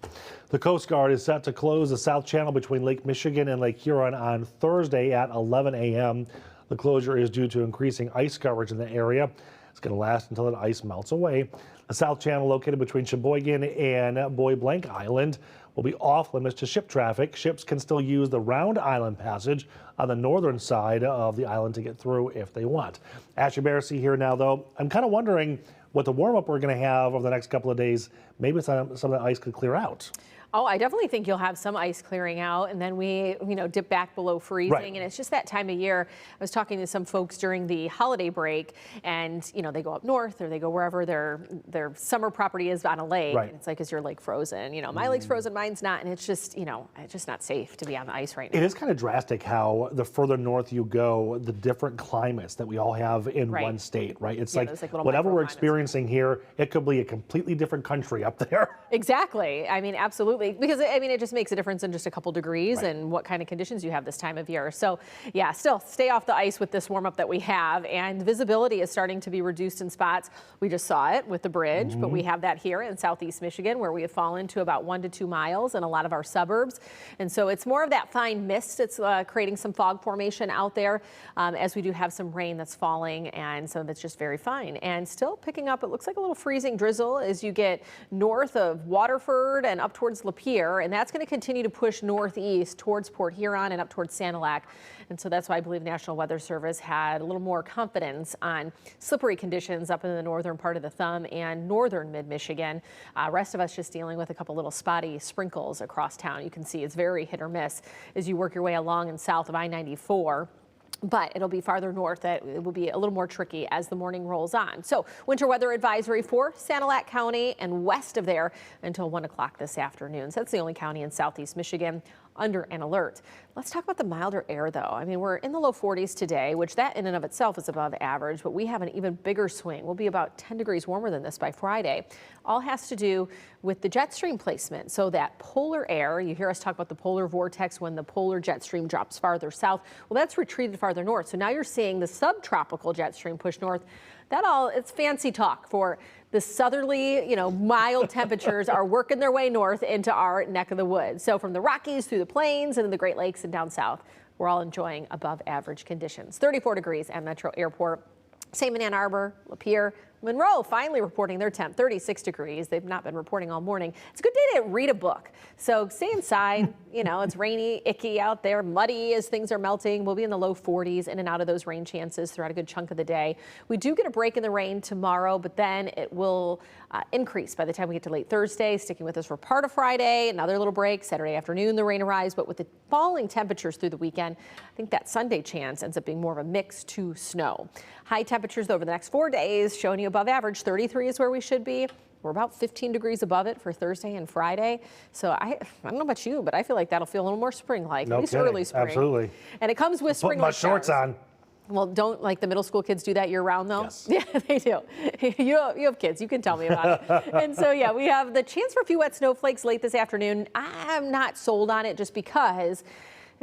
The Coast Guard is set to close the South Channel between Lake Michigan and Lake Huron on Thursday at 11 a.m. The closure is due to increasing ice coverage in the area. It's going to last until the ice melts away. The South Channel, located between Sheboygan and Bois Blanc Island, will be off limits to ship traffic. Ships can still use the Round Island Passage on the northern side of the island to get through if they want. Ashley Barricade here now, though. I'm kind of wondering what the warm-up we're going to have over the next couple of days. Maybe some of the ice could clear out. Oh, I definitely think you'll have some ice clearing out, and then we, dip back below freezing. Right. And it's just that time of year. I was talking to some folks during the holiday break, and they go up north or they go wherever their summer property is on a lake. Right. And it's like, is your lake frozen? My lake's frozen, mine's not, and it's just, it's just not safe to be on the ice right now. It is kind of drastic how the further north you go, the different climates that we all have in one state, right? It's like whatever we're experiencing here, it could be a completely different country up there. Exactly. I mean, absolutely. Because, it just makes a difference in just a couple degrees and what kind of conditions you have this time of year. So, yeah, still stay off the ice with this warm-up that we have. And visibility is starting to be reduced in spots. We just saw it with the bridge, but we have that here in southeast Michigan where we have fallen to about 1 to 2 miles in a lot of our suburbs. And so it's more of that fine mist that's creating some fog formation out there as we do have some rain that's falling. And so that's just very fine. And still picking up, it looks like a little freezing drizzle as you get north of Waterford and up towards Lapeer, and that's going to continue to push northeast towards Port Huron and up towards Sanilac. And so that's why I believe National Weather Service had a little more confidence on slippery conditions up in the northern part of the thumb and northern mid-Michigan. Rest of us just dealing with a couple little spotty sprinkles across town. You can see it's very hit or miss as you work your way along and south of I-94. But it'll be farther north that it will be a little more tricky as the morning rolls on. So winter weather advisory for Sanilac County and west of there until 1 o'clock this afternoon. So that's the only county in southeast Michigan under an alert. Let's talk about the milder air, though. I mean, we're in the low 40s today, which that in and of itself is above average, but we have an even bigger swing. We'll be about 10 degrees warmer than this by Friday. All has to do with the jet stream placement. So that polar air, you hear us talk about the polar vortex when the polar jet stream drops farther south. Well, that's retreated farther north. So now you're seeing the subtropical jet stream push north. It's fancy talk for the southerly, mild temperatures are working their way north into our neck of the woods. So from the Rockies through the plains and the Great Lakes and down south, we're all enjoying above average conditions. 34 degrees at Metro Airport. Same in Ann Arbor, Lapeer, Monroe finally reporting their temp, 36 degrees. They've not been reporting all morning. It's a good day to read a book. So stay inside. It's rainy, icky out there, muddy as things are melting. We'll be in the low 40s, in and out of those rain chances throughout a good chunk of the day. We do get a break in the rain tomorrow, but then it will increase by the time we get to late Thursday, sticking with us for part of Friday, another little break. Saturday afternoon, the rain arrives, but with the falling temperatures through the weekend, I think that Sunday chance ends up being more of a mix to snow. High temperatures over the next 4 days, showing you above average. 33 is where we should be. We're about 15 degrees above it for Thursday and Friday. So I don't know about you, but I feel like that'll feel a little more spring-like, at least early spring. Absolutely. And it comes with spring-like Put my shorts on. Well, don't the middle school kids do that year-round, though? Yes. Yeah, they do. You have kids. You can tell me about it. And so, yeah, we have the chance for a few wet snowflakes late this afternoon. I'm not sold on it just because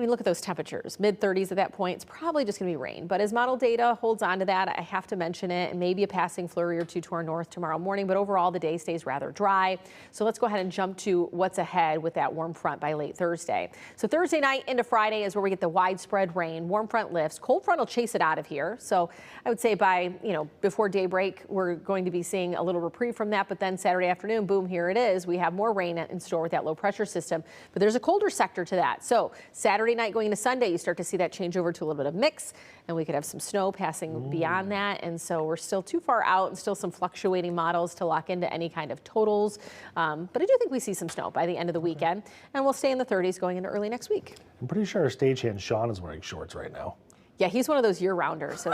look at those temperatures, mid-30s at that point. It's probably just going to be rain. But as model data holds on to that, I have to mention it, and maybe a passing flurry or two to our north tomorrow morning. But overall, the day stays rather dry. So let's go ahead and jump to what's ahead with that warm front by late Thursday. So Thursday night into Friday is where we get the widespread rain. Warm front lifts. Cold front will chase it out of here. So I would say by, before daybreak, we're going to be seeing a little reprieve from that. But then Saturday afternoon, boom, here it is. We have more rain in store with that low pressure system. But there's a colder sector to that. So Saturday night going into Sunday, you start to see that change over to a little bit of mix, and we could have some snow passing beyond that. And so we're still too far out and still some fluctuating models to lock into any kind of totals. But I do think we see some snow by the end of the weekend, and we'll stay in the 30s going into early next week. I'm pretty sure our stagehand Sean is wearing shorts right now. Yeah, he's one of those year-rounders. So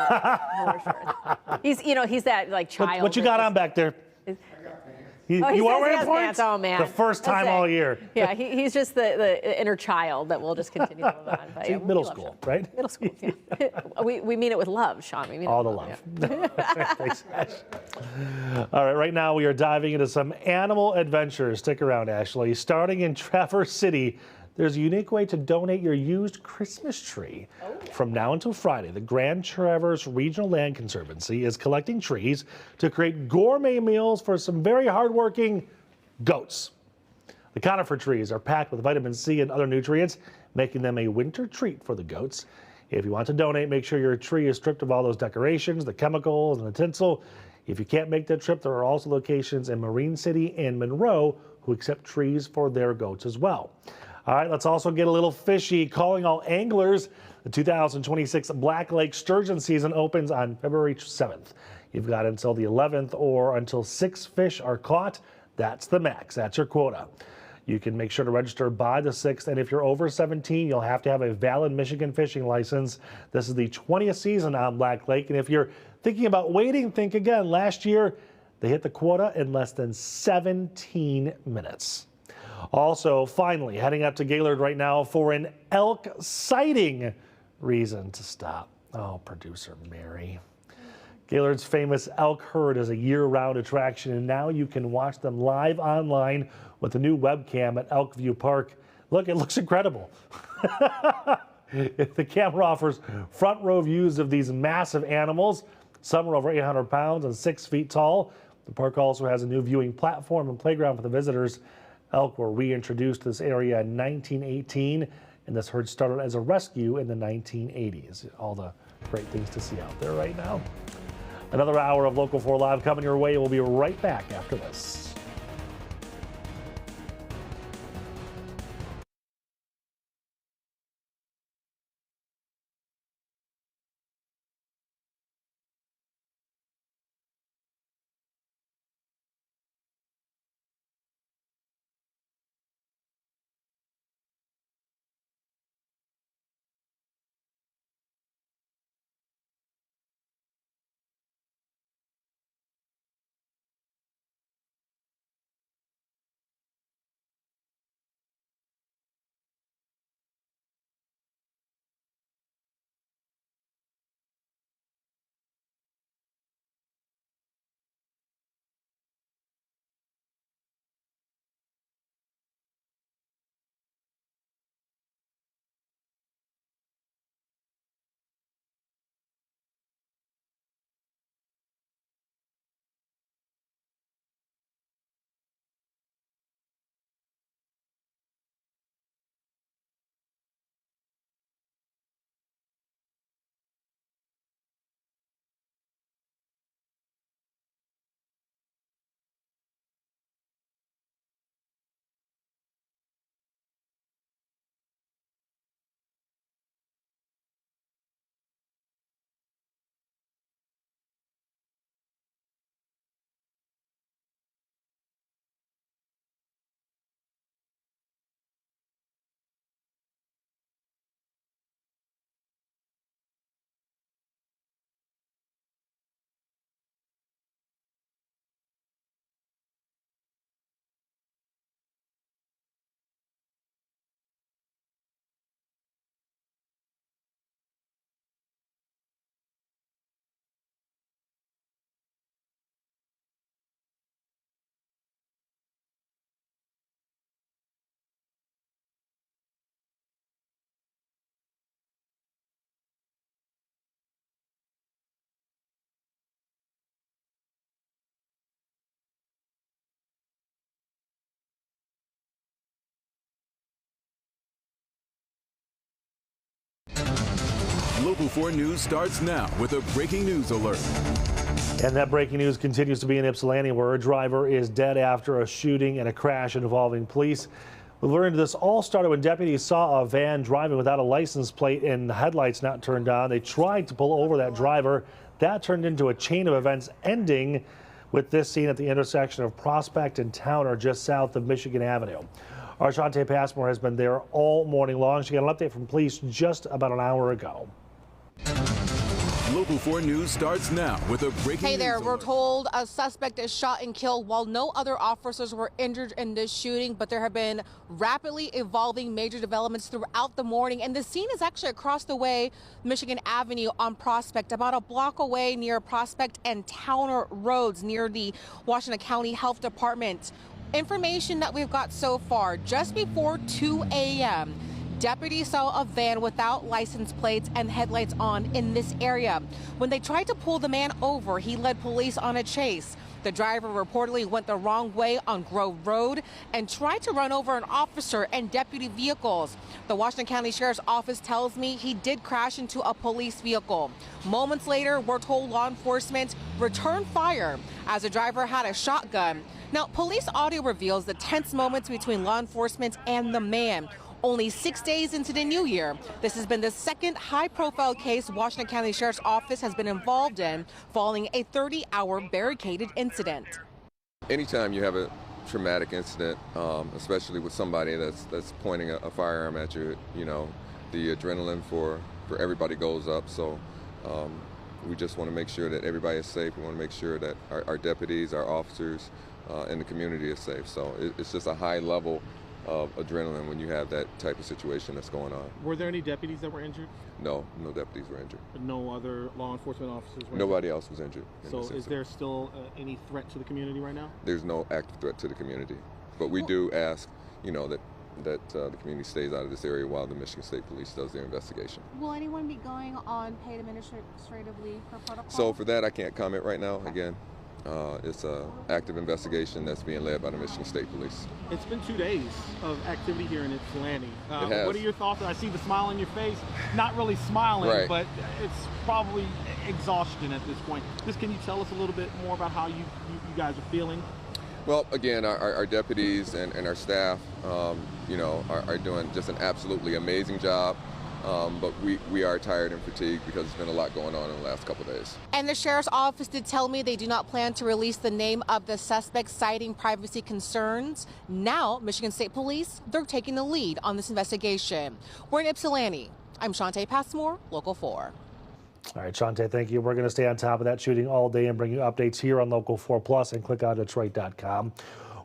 he's that like child. What you got on back there? You are wearing pants? Oh, man. The first time all year. Yeah, he's just the inner child that we'll just continue to move on. But, See, middle school, right? Middle school, yeah. we mean it with love, Sean. We mean all it the love. Yeah. Thanks, Ash. All right now we are diving into some animal adventures. Stick around, Ashley. Starting in Traverse City, there's a unique way to donate your used Christmas tree. From now until Friday, the Grand Traverse Regional Land Conservancy is collecting trees to create gourmet meals for some very hardworking goats. The conifer trees are packed with vitamin C and other nutrients, making them a winter treat for the goats. If you want to donate, make sure your tree is stripped of all those decorations, the chemicals, and the tinsel. If you can't make that trip, there are also locations in Marine City and Monroe who accept trees for their goats as well. All right, let's also get a little fishy. Calling all anglers, the 2026 Black Lake sturgeon season opens on February 7th. You've got until the 11th or until 6 fish are caught. That's the max. That's your quota. You can make sure to register by the 6th, and if you're over 17, you'll have to have a valid Michigan fishing license. This is the 20th season on Black Lake, and if you're thinking about waiting, think again. Last year, they hit the quota in less than 17 minutes. Also, finally, heading up to Gaylord right now for an elk sighting. Reason to stop. Oh, producer Mary. Gaylord's famous elk herd is a year-round attraction, and now you can watch them live online with a new webcam at Elkview Park. Look, it looks incredible. The camera offers front row views of these massive animals. Some are over 800 pounds and 6 feet tall. The park also has a new viewing platform and playground for the visitors. Elk were reintroduced to this area in 1918, and this herd started as a rescue in the 1980s. All the great things to see out there right now. Another hour of Local 4 Live coming your way. We'll be right back after this. Local 4 News starts now with a breaking news alert. And that breaking news continues to be in Ypsilanti, where a driver is dead after a shooting and a crash involving police. We learned this all started when deputies saw a van driving without a license plate and the headlights not turned on. They tried to pull over that driver. That turned into a chain of events, ending with this scene at the intersection of Prospect and Towner, just south of Michigan Avenue. Our Shante Passmore has been there all morning long. She got an update from police just about an hour ago. Local 4 News starts now with a breaking Hey there, news we're alert. told a suspect is shot and killed while no other officers were injured in this shooting, but there have been rapidly evolving major developments throughout the morning. And the scene is actually across the way, Michigan Avenue on Prospect, about a block away near Prospect and Towner Roads near the Washington County Health Department. Information that we've got so far, just before 2 a.m., deputies saw a van without license plates and headlights on in this area. When they tried to pull the man over, he led police on a chase. The driver reportedly went the wrong way on Grove Road and tried to run over an officer and deputy vehicles. The Washington County Sheriff's Office tells me he did crash into a police vehicle. Moments later, we're told law enforcement returned fire as the driver had a shotgun. Now, police audio reveals the tense moments between law enforcement and the man. Only 6 days into the new year, this has been the second high-profile case Washington County Sheriff's Office has been involved in following a 30-hour barricaded incident. Anytime you have a traumatic incident, especially with somebody that's pointing a firearm at you, you know, the adrenaline for everybody goes up. So we just want to make sure that everybody is safe. We want to make sure that our deputies, our officers, and the community is safe. So it's just a high level of adrenaline when you have that type of situation that's going on. Were there any deputies that were injured? No deputies were injured. But no other law enforcement officers were Nobody else was injured. So is there still any threat to the community right now? There's no active threat to the community. But we do ask, you know, that the community stays out of this area while the Michigan State Police does their investigation. Will anyone be going on paid administrative leave per protocol? So for that, I can't comment right now. Again, it's an active investigation that's being led by the Michigan State Police. It's been 2 days of activity here in Ypsilanti. It has. What are your thoughts? I see the smile on your face. Not really smiling, right, but it's probably exhaustion at this point. Just can you tell us a little bit more about how you guys are feeling? Well, again, our deputies and our staff, you know, are doing just an absolutely amazing job. But we are tired and fatigued because there's been a lot going on in the last couple of days. And the Sheriff's Office did tell me they do not plan to release the name of the suspect, citing privacy concerns. Now, Michigan State Police, they're taking the lead on this investigation. We're in Ypsilanti. I'm Shantae Passmore, Local 4. All right, Shantae, thank you. We're going to stay on top of that shooting all day and bring you updates here on Local 4 Plus and clickoutdetroit.com.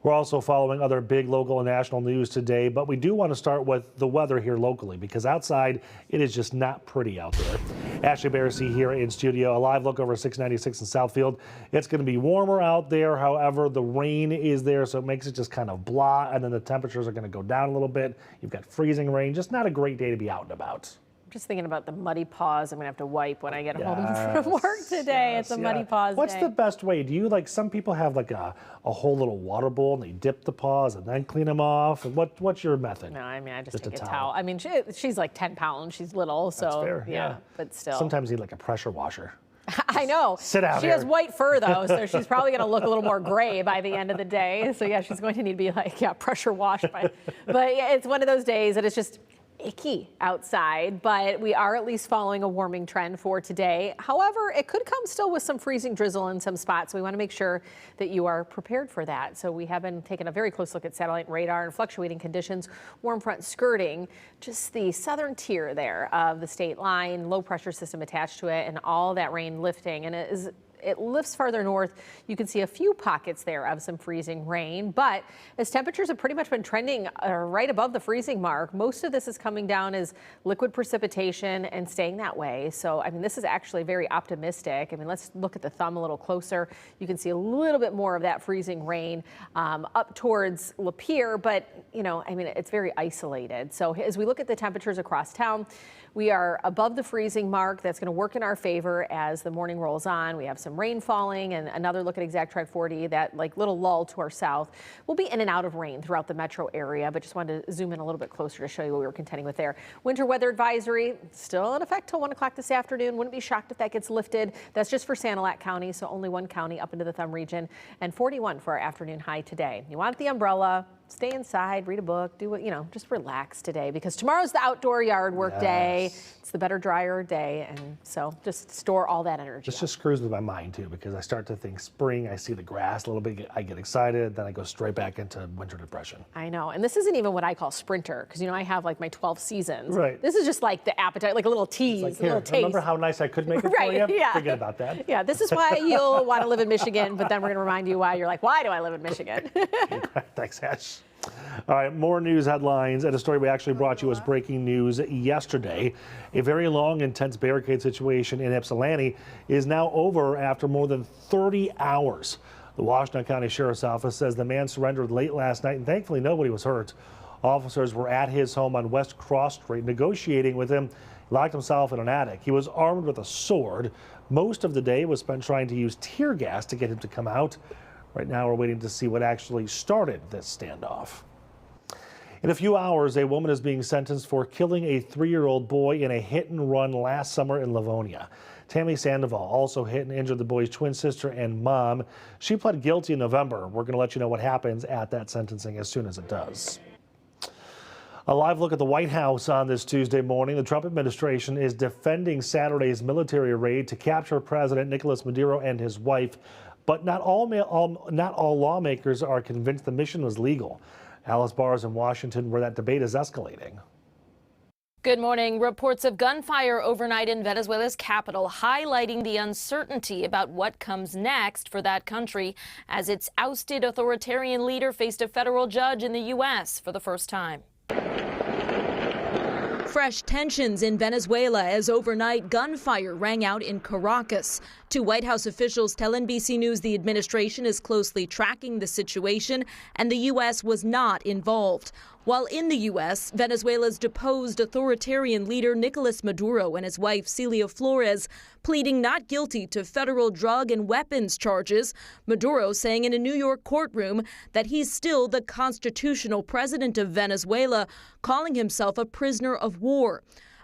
We're also following other big local and national news today, but we do want to start with the weather here locally because outside it is just not pretty out there. Ashley Barrissey here in studio. A live look over 696 in Southfield. It's going to be warmer out there. However, the rain is there, so it makes it just kind of blah, and then the temperatures are going to go down a little bit. You've got freezing rain. Just not a great day to be out and about. I'm just thinking about the muddy paws I'm going to have to wipe when I get home from work today. It's a muddy paws What's day. the best way? Do you, like, some people have like a whole little water bowl and they dip the paws and then clean them off? What's your method? No, I mean, I just take a towel. I mean, she's like 10 pounds. She's little, so That's fair, yeah, but still. Sometimes you need like a pressure washer. I know. Sit out She here. has white fur, though, so she's probably going to look a little more gray by the end of the day. So, yeah, she's going to need to be, like, pressure washed. But yeah, it's one of those days that it's just icky outside, but we are at least following a warming trend for today. However, it could come still with some freezing drizzle in some spots. So we want to make sure that you are prepared for that. So we have been taking a very close look at satellite radar and fluctuating conditions, warm front skirting just the southern tier there of the state line, low pressure system attached to it, and all that rain lifting. And it lifts farther north. You can see a few pockets there of some freezing rain, but as temperatures have pretty much been trending right above the freezing mark, most of this is coming down as liquid precipitation and staying that way. So, I mean, this is actually very optimistic. I mean, let's look at the thumb a little closer. You can see a little bit more of that freezing rain up towards Lapeer, but, you know, I mean, it's very isolated. So as we look at the temperatures across town, we are above the freezing mark. That's going to work in our favor as the morning rolls on. We have some rain falling, and another look at Exact Track 40, that like little lull to our south. We'll be in and out of rain throughout the metro area, but just wanted to zoom in a little bit closer to show you what we were contending with there. Winter weather advisory still in effect till 1 o'clock this afternoon. Wouldn't be shocked if that gets lifted. That's just for Sanilac County, so only one county up into the thumb region, and 41 for our afternoon high today. You want the umbrella, stay inside, read a book, do what, you know, just relax today because tomorrow's the outdoor yard work day. It's the better, drier day. And so just store all that energy. This just screws with my mind too, because I start to think spring, I see the grass a little bit, I get excited, then I go straight back into winter depression. I know. And this isn't even what I call sprinter, because, you know, I have like my 12 seasons. Right. This is just like the appetite, like a little tease, Like, a little taste. remember how nice I could make it Right, for you? yeah. Forget about that. Yeah, this is why you'll want to live in Michigan, but then we're going to remind you why you're like, why do I live in Michigan? Thanks, Ash. All right, more news headlines and a story we actually brought you as breaking news yesterday. A very long, intense barricade situation in Ypsilanti is now over after more than 30 hours. The Washington County Sheriff's Office says the man surrendered late last night, and thankfully nobody was hurt. Officers were at his home on West Cross Street negotiating with him. He locked himself in an attic. He was armed with a sword. Most of the day was spent trying to use tear gas to get him to come out. Right now we're waiting to see what actually started this standoff. In a few hours, a woman is being sentenced for killing a 3-year-old boy in a hit and run last summer in Livonia. Tammy Sandoval also hit and injured the boy's twin sister and mom. She pled guilty in November. We're going to let you know what happens at that sentencing as soon as it does. A live look at the White House on this Tuesday morning. The Trump administration is defending Saturday's military raid to capture President Nicolas Maduro and his wife, but not all lawmakers are convinced the mission was legal. Alice Barr is in Washington, where that debate is escalating. Good morning. Reports of gunfire overnight in Venezuela's capital, highlighting the uncertainty about what comes next for that country as its ousted authoritarian leader faced a federal judge in the U.S. for the first time. Fresh tensions in Venezuela as overnight gunfire rang out in Caracas. Two White House officials tell NBC News the administration is closely tracking the situation and the U.S. was not involved. While in the U.S., Venezuela's deposed authoritarian leader Nicolas Maduro and his wife Celia Flores pleading not guilty to federal drug and weapons charges. Maduro saying in a New York courtroom that he's still the constitutional president of Venezuela, calling himself a prisoner of war.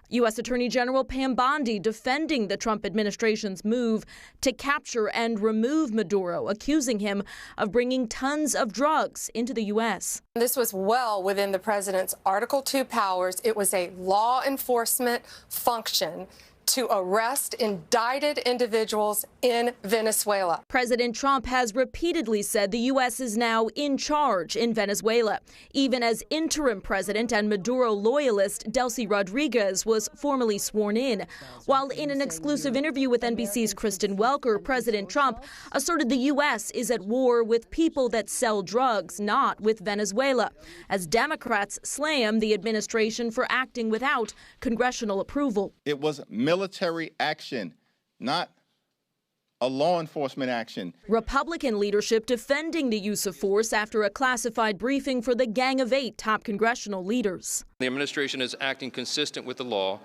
U.S. Attorney General Pam Bondi defending the Trump administration's move to capture and remove Maduro, accusing him of bringing tons of drugs into the U.S. This was well within the president's Article 2 powers. It was a law enforcement function to arrest indicted individuals in Venezuela. President Trump has repeatedly said the U.S. is now in charge in Venezuela, even as interim president and Maduro loyalist Delcy Rodriguez was formally sworn in. While in an exclusive interview with NBC's Kristen Welker, President Trump asserted the U.S. is at war with people that sell drugs, not with Venezuela, as Democrats slam the administration for acting without congressional approval. It was military action, not a law enforcement action. Republican leadership defending the use of force after a classified briefing for the Gang of Eight top congressional leaders. The administration is acting consistent with the law,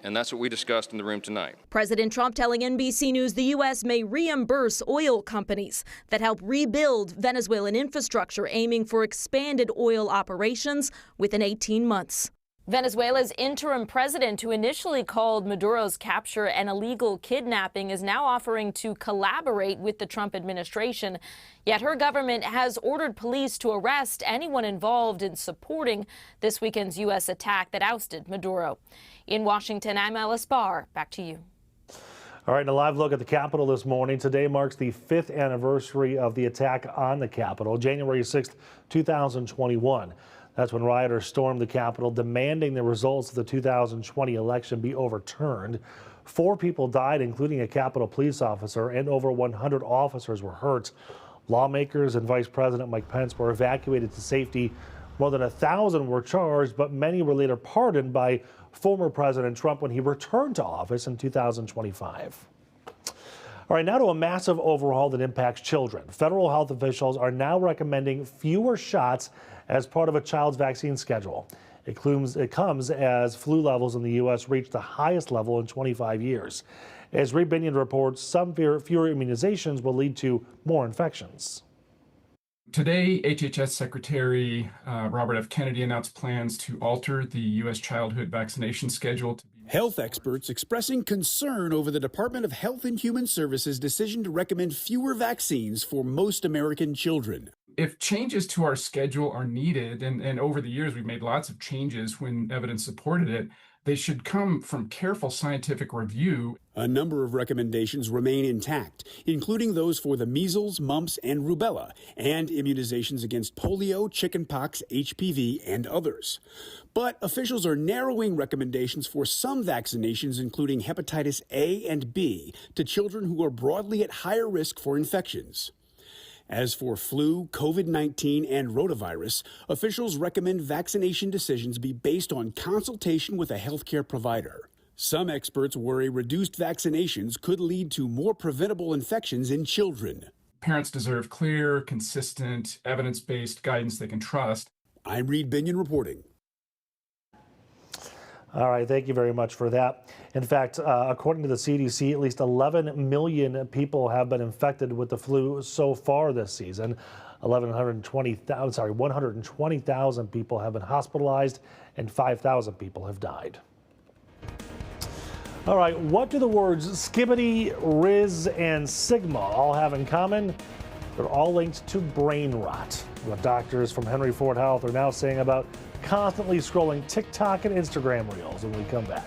and that's what we discussed in the room tonight. President Trump telling NBC News the U.S. may reimburse oil companies that help rebuild Venezuelan infrastructure, aiming for expanded oil operations within 18 months. Venezuela's interim president, who initially called Maduro's capture an illegal kidnapping, is now offering to collaborate with the Trump administration. Yet her government has ordered police to arrest anyone involved in supporting this weekend's U.S. attack that ousted Maduro. In Washington, I'm Alice Barr. Back to you. All right, a live look at the Capitol this morning. Today marks the 5th anniversary of the attack on the Capitol, January 6th, 2021. That's when rioters stormed the Capitol, demanding the results of the 2020 election be overturned. 4 people died, including a Capitol police officer, and over 100 officers were hurt. Lawmakers and Vice President Mike Pence were evacuated to safety. More than 1,000 were charged, but many were later pardoned by former President Trump when he returned to office in 2025. All right, now to a massive overhaul that impacts children. Federal health officials are now recommending fewer shots as part of a child's vaccine schedule. It comes as flu levels in the U.S. reach the highest level in 25 years. As Reed Binion reports, some fewer immunizations will lead to more infections. Today, HHS Secretary Robert F. Kennedy announced plans to alter the U.S. childhood vaccination schedule. Health experts expressing concern over the Department of Health and Human Services' decision to recommend fewer vaccines for most American children. If changes to our schedule are needed, and over the years we've made lots of changes when evidence supported it, they should come from careful scientific review. A number of recommendations remain intact, including those for the measles, mumps, and rubella, and immunizations against polio, chickenpox, HPV, and others. But officials are narrowing recommendations for some vaccinations, including hepatitis A and B, to children who are broadly at higher risk for infections. As for flu, COVID-19, and rotavirus, officials recommend vaccination decisions be based on consultation with a healthcare provider. Some experts worry reduced vaccinations could lead to more preventable infections in children. Parents deserve clear, consistent, evidence-based guidance they can trust. I'm Reed Binion reporting. All right, thank you very much for that. In fact, according to the CDC, at least 11 million people have been infected with the flu so far this season. 120,000 people have been hospitalized and 5,000 people have died. All right, what do the words skibbity, Riz, and Sigma all have in common? They're all linked to brain rot. What doctors from Henry Ford Health are now saying about constantly scrolling TikTok and Instagram reels when we come back.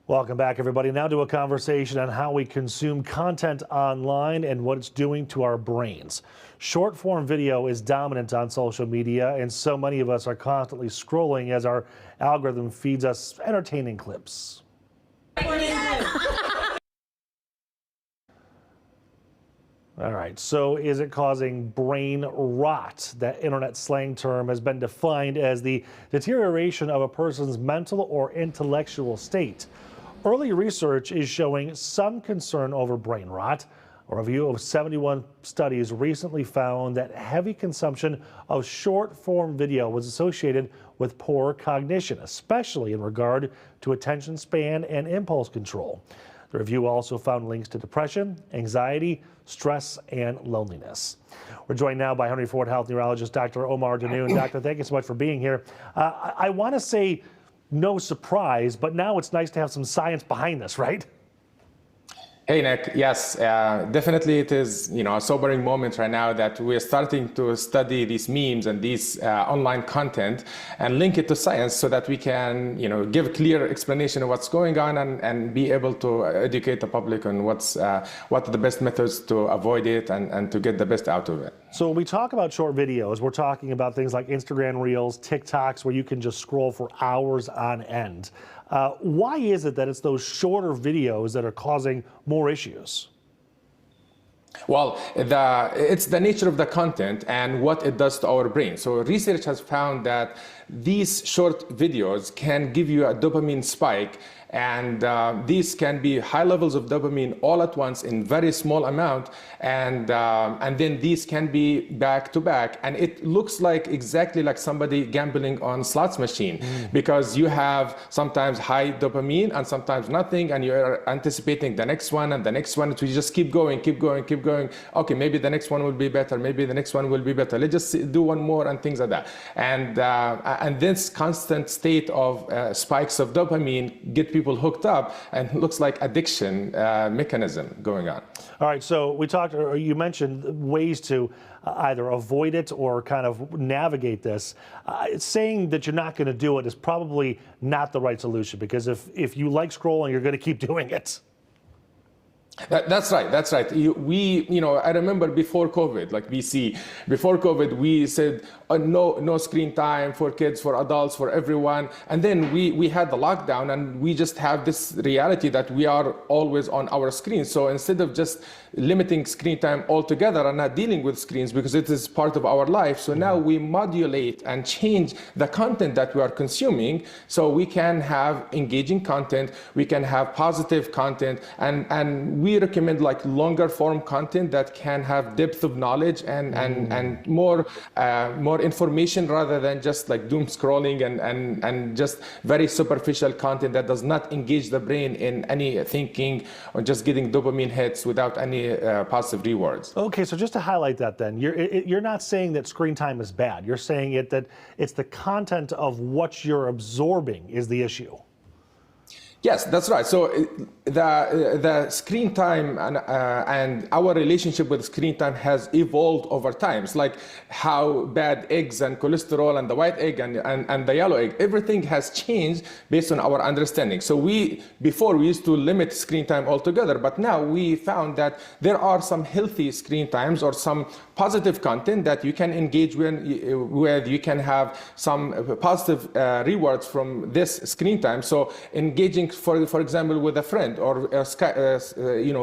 Welcome back, everybody. Now to a conversation on how we consume content online and what it's doing to our brains. Short form video is dominant on social media, and so many of us are constantly scrolling as our algorithm feeds us entertaining clips. All right, so is it causing brain rot? That internet slang term has been defined as the deterioration of a person's mental or intellectual state. Early research is showing some concern over brain rot. A review of 71 studies recently found that heavy consumption of short-form video was associated with poor cognition, especially in regard to attention span and impulse control. The review also found links to depression, anxiety, stress, and loneliness. We're joined now by Henry Ford Health neurologist Dr. Omar Danoon. Doctor, thank you so much for being here. I want to say no surprise, but now it's nice to have some science behind this, right? Hey, Nick. Yes, definitely it is, a sobering moment right now that we're starting to study these memes and these online content and link it to science so that we can, give clear explanation of what's going on and be able to educate the public on what are the best methods to avoid it and to get the best out of it. So when we talk about short videos, we're talking about things like Instagram Reels, TikToks, where you can just scroll for hours on end. Why is it that it's those shorter videos that are causing more issues? Well, it's the nature of the content and what it does to our brain. So research has found that these short videos can give you a dopamine spike, and these can be high levels of dopamine all at once in very small amount, and then these can be back to back, and it looks like exactly like somebody gambling on slots machine, because you have sometimes high dopamine and sometimes nothing, and you're anticipating the next one and the next one. We just keep going. Okay, maybe the next one will be better. Maybe the next one will be better. Let's just do one more and things like that. And this constant state of spikes of dopamine get people hooked up, and it looks like addiction mechanism going on. All right, so you mentioned ways to either avoid it or kind of navigate this. Saying that you're not going to do it is probably not the right solution, because if you like scrolling, you're going to keep doing it. That's right. That's right. I remember before COVID, like BC, before COVID, we said no screen time for kids, for adults, for everyone. And then we had the lockdown, and we just have this reality that we are always on our screens. So instead of just limiting screen time altogether and not dealing with screens because it is part of our life, so now we modulate and change the content that we are consuming so we can have engaging content, we can have positive content, and we recommend like longer form content that can have depth of knowledge and more information rather than just like doom scrolling and just very superficial content that does not engage the brain in any thinking or just getting dopamine hits without any positive rewards. Okay, so just to highlight that then, you're not saying that screen time is bad. You're saying that it's the content of what you're absorbing is the issue. Yes, that's right. So the screen time and our relationship with screen time has evolved over time. It's like how bad eggs and cholesterol and the white egg and the yellow egg, everything has changed based on our understanding. So before we used to limit screen time altogether, but now we found that there are some healthy screen times or some positive content that you can engage with, you can have some positive rewards from this screen time. So engaging, for example, with a friend or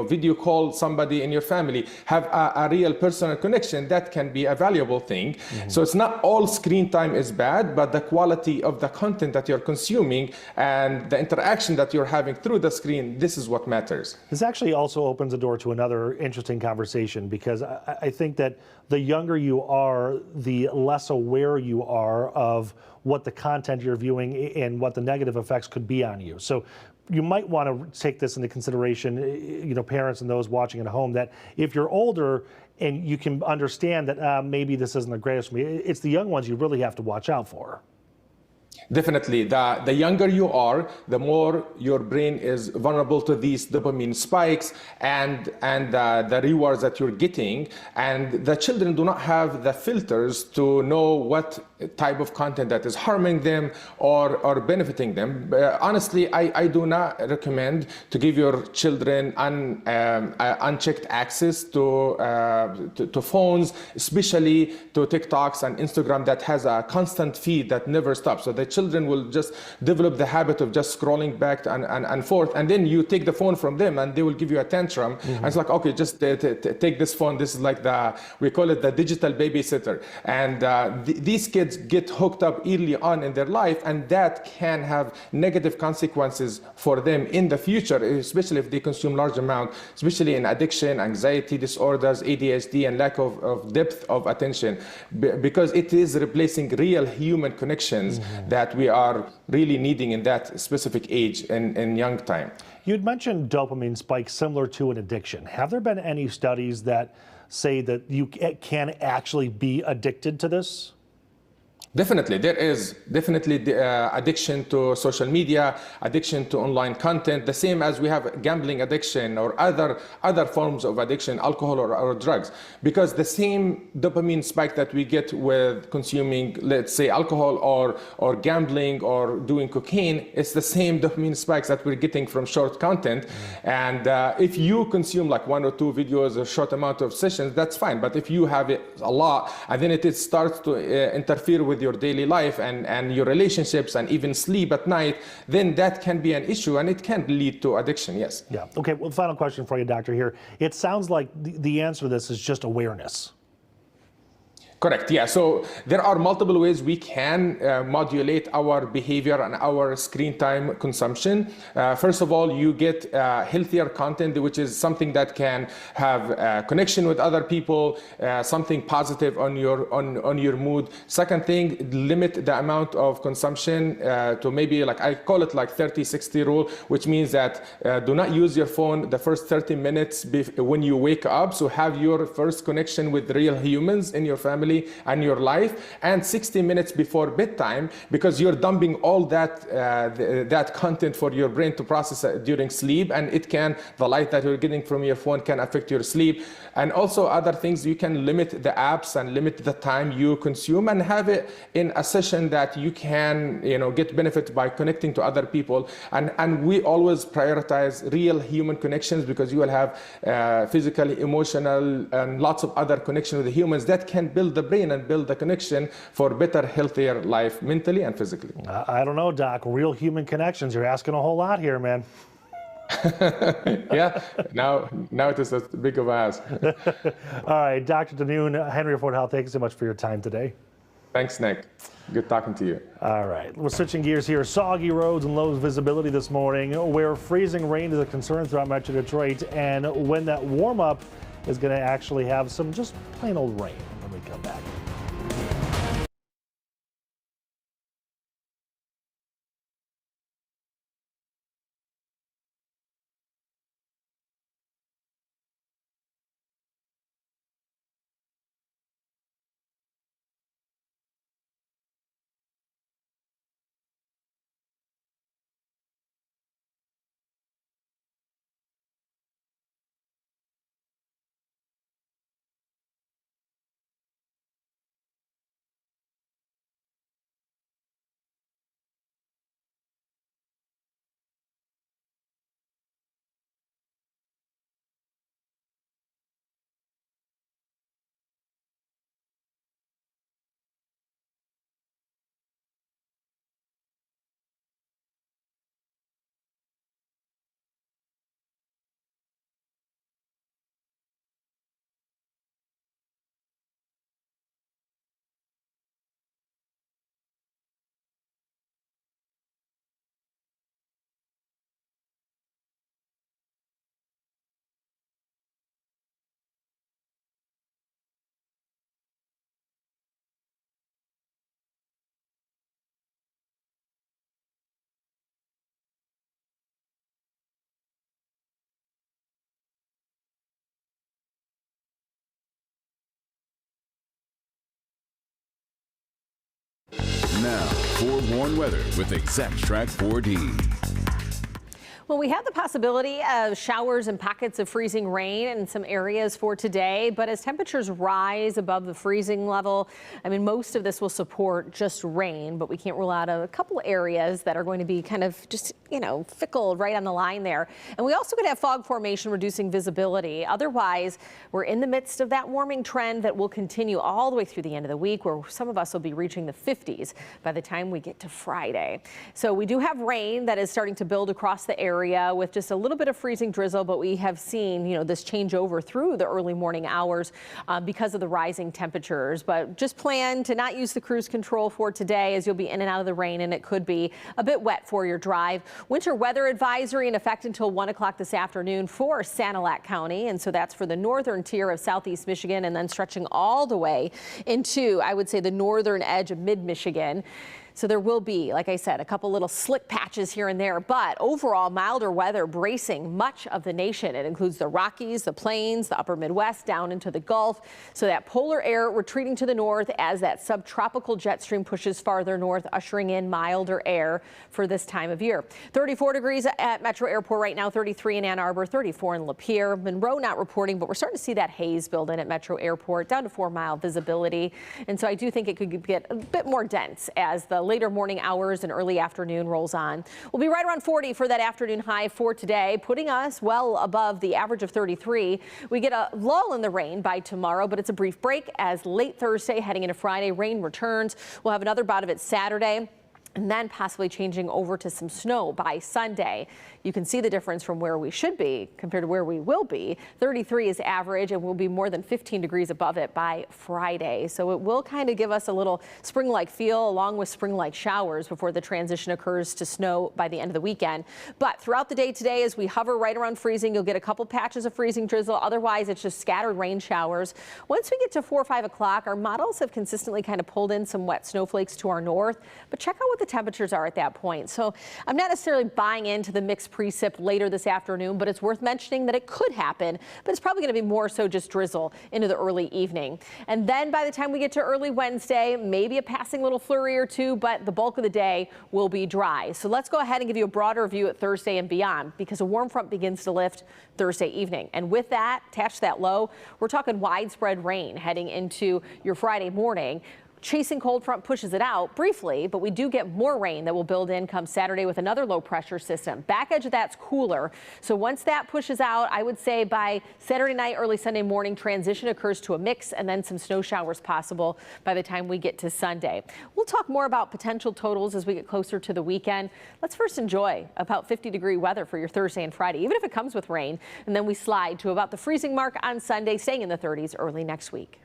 video call somebody in your family, have a real personal connection, that can be a valuable thing. Mm-hmm. So it's not all screen time is bad, but the quality of the content that you're consuming and the interaction that you're having through the screen, this is what matters. This actually also opens the door to another interesting conversation, because I think that the younger you are, the less aware you are of what the content you're viewing and what the negative effects could be on you. So you might want to take this into consideration, parents and those watching at home, that if you're older and you can understand that maybe this isn't the greatest for me, it's the young ones you really have to watch out for. Definitely. The younger you are, the more your brain is vulnerable to these dopamine spikes and the rewards that you're getting. And the children do not have the filters to know what type of content that is harming them or benefiting them. Honestly, I do not recommend to give your children unchecked access to phones, especially to TikToks and Instagram that has a constant feed that never stops. So the children will just develop the habit of just scrolling back and forth, and then you take the phone from them and they will give you a tantrum. Mm-hmm. And it's like, okay, just take this phone. This is like we call it the digital babysitter. And these kids get hooked up early on in their life, and that can have negative consequences for them in the future, especially if they consume large amount, especially in addiction, anxiety disorders, ADHD, and lack of depth of attention, because it is replacing real human connections that we are really needing in that specific age and young time. You'd mentioned dopamine spikes similar to an addiction. Have there been any studies that say that you can actually be addicted to this? Definitely, there is definitely the addiction to social media, addiction to online content, the same as we have gambling addiction or other forms of addiction, alcohol or drugs. Because the same dopamine spike that we get with consuming, let's say, alcohol or gambling or doing cocaine, it's the same dopamine spikes that we're getting from short content. And if you consume like 1 or 2 videos, a short amount of sessions, that's fine. But if you have it a lot, and then it starts to interfere with your daily life and your relationships and even sleep at night, then that can be an issue and it can lead to addiction, yes. Yeah, okay, well, final question for you, doctor, here. It sounds like the answer to this is just awareness. Correct, yeah. So there are multiple ways we can modulate our behavior and our screen time consumption. First of all, you get healthier content, which is something that can have connection with other people, something positive on your mood. Second thing, limit the amount of consumption to maybe, like, I call it like 30-60 rule, which means that do not use your phone the first 30 minutes when you wake up. So have your first connection with real humans in your family family and your life, and 60 minutes before bedtime, because you're dumping all that content for your brain to process during sleep, and the light that you're getting from your phone can affect your sleep. And also other things, you can limit the apps and limit the time you consume, and have it in a session that you can get benefit by connecting to other people. And we always prioritize real human connections, because you will have physical, emotional, and lots of other connections with the humans that can build the brain and build the connection for better, healthier life, mentally and physically. I don't know, Doc. Real human connections. You're asking a whole lot here, man. Yeah, now it is a big of a ask. All right, Dr. Danoon, Henry Ford Health, thank you so much for your time today. Thanks, Nick. Good talking to you. All right, we're switching gears here. Soggy roads and low visibility this morning, where freezing rain is a concern throughout Metro Detroit, and when that warm up is going to actually have some just plain old rain when we come back. Now, forewarned weather with Exact Track 4D. Well, we have the possibility of showers and pockets of freezing rain in some areas for today, but as temperatures rise above the freezing level, I mean, most of this will support just rain, but we can't rule out a couple areas that are going to be kind of just, fickle right on the line there. And we also could have fog formation reducing visibility. Otherwise, we're in the midst of that warming trend that will continue all the way through the end of the week, where some of us will be reaching the 50s by the time we get to Friday. So we do have rain that is starting to build across the area with just a little bit of freezing drizzle, but we have seen, this change over through the early morning hours because of the rising temperatures. But just plan to not use the cruise control for today, as you'll be in and out of the rain, and it could be a bit wet for your drive. Winter weather advisory in effect until 1 o'clock this afternoon for Sanilac County, and so that's for the northern tier of southeast Michigan, and then stretching all the way into, I would say, the northern edge of mid-Michigan. So there will be, like I said, a couple little slick patches here and there, but overall milder weather bracing much of the nation. It includes the Rockies, the Plains, the upper Midwest, down into the Gulf. So that polar air retreating to the north as that subtropical jet stream pushes farther north, ushering in milder air for this time of year. 34 degrees at Metro Airport right now, 33 in Ann Arbor, 34 in Lapeer. Monroe not reporting, but we're starting to see that haze build in at Metro Airport, down to 4-mile visibility. And so I do think it could get a bit more dense as the later morning hours and early afternoon rolls on. We'll be right around 40 for that afternoon high for today, putting us well above the average of 33. We get a lull in the rain by tomorrow, but it's a brief break as late Thursday heading into Friday, rain returns. We'll have another bout of it Saturday, and then possibly changing over to some snow by Sunday. You can see the difference from where we should be compared to where we will be. 33 is average, and we'll be more than 15 degrees above it by Friday. So it will kind of give us a little spring-like feel along with spring-like showers before the transition occurs to snow by the end of the weekend. But throughout the day today, as we hover right around freezing, you'll get a couple patches of freezing drizzle. Otherwise, it's just scattered rain showers. Once we get to 4 or 5 o'clock, our models have consistently kind of pulled in some wet snowflakes to our north. But check out what the temperatures are at that point. So I'm not necessarily buying into the mixed precip later this afternoon, but it's worth mentioning that it could happen, but it's probably going to be more so just drizzle into the early evening. And then by the time we get to early Wednesday, maybe a passing little flurry or two, but the bulk of the day will be dry. So let's go ahead and give you a broader view at Thursday and beyond, because a warm front begins to lift Thursday evening. And with that, attached to that low, we're talking widespread rain heading into your Friday morning. Chasing cold front pushes it out briefly, but we do get more rain that will build in come Saturday with another low pressure system. Back edge of that's cooler. So once that pushes out, I would say by Saturday night, early Sunday morning, transition occurs to a mix and then some snow showers possible by the time we get to Sunday. We'll talk more about potential totals as we get closer to the weekend. Let's first enjoy about 50-degree weather for your Thursday and Friday, even if it comes with rain. And then we slide to about the freezing mark on Sunday, staying in the 30s early next week.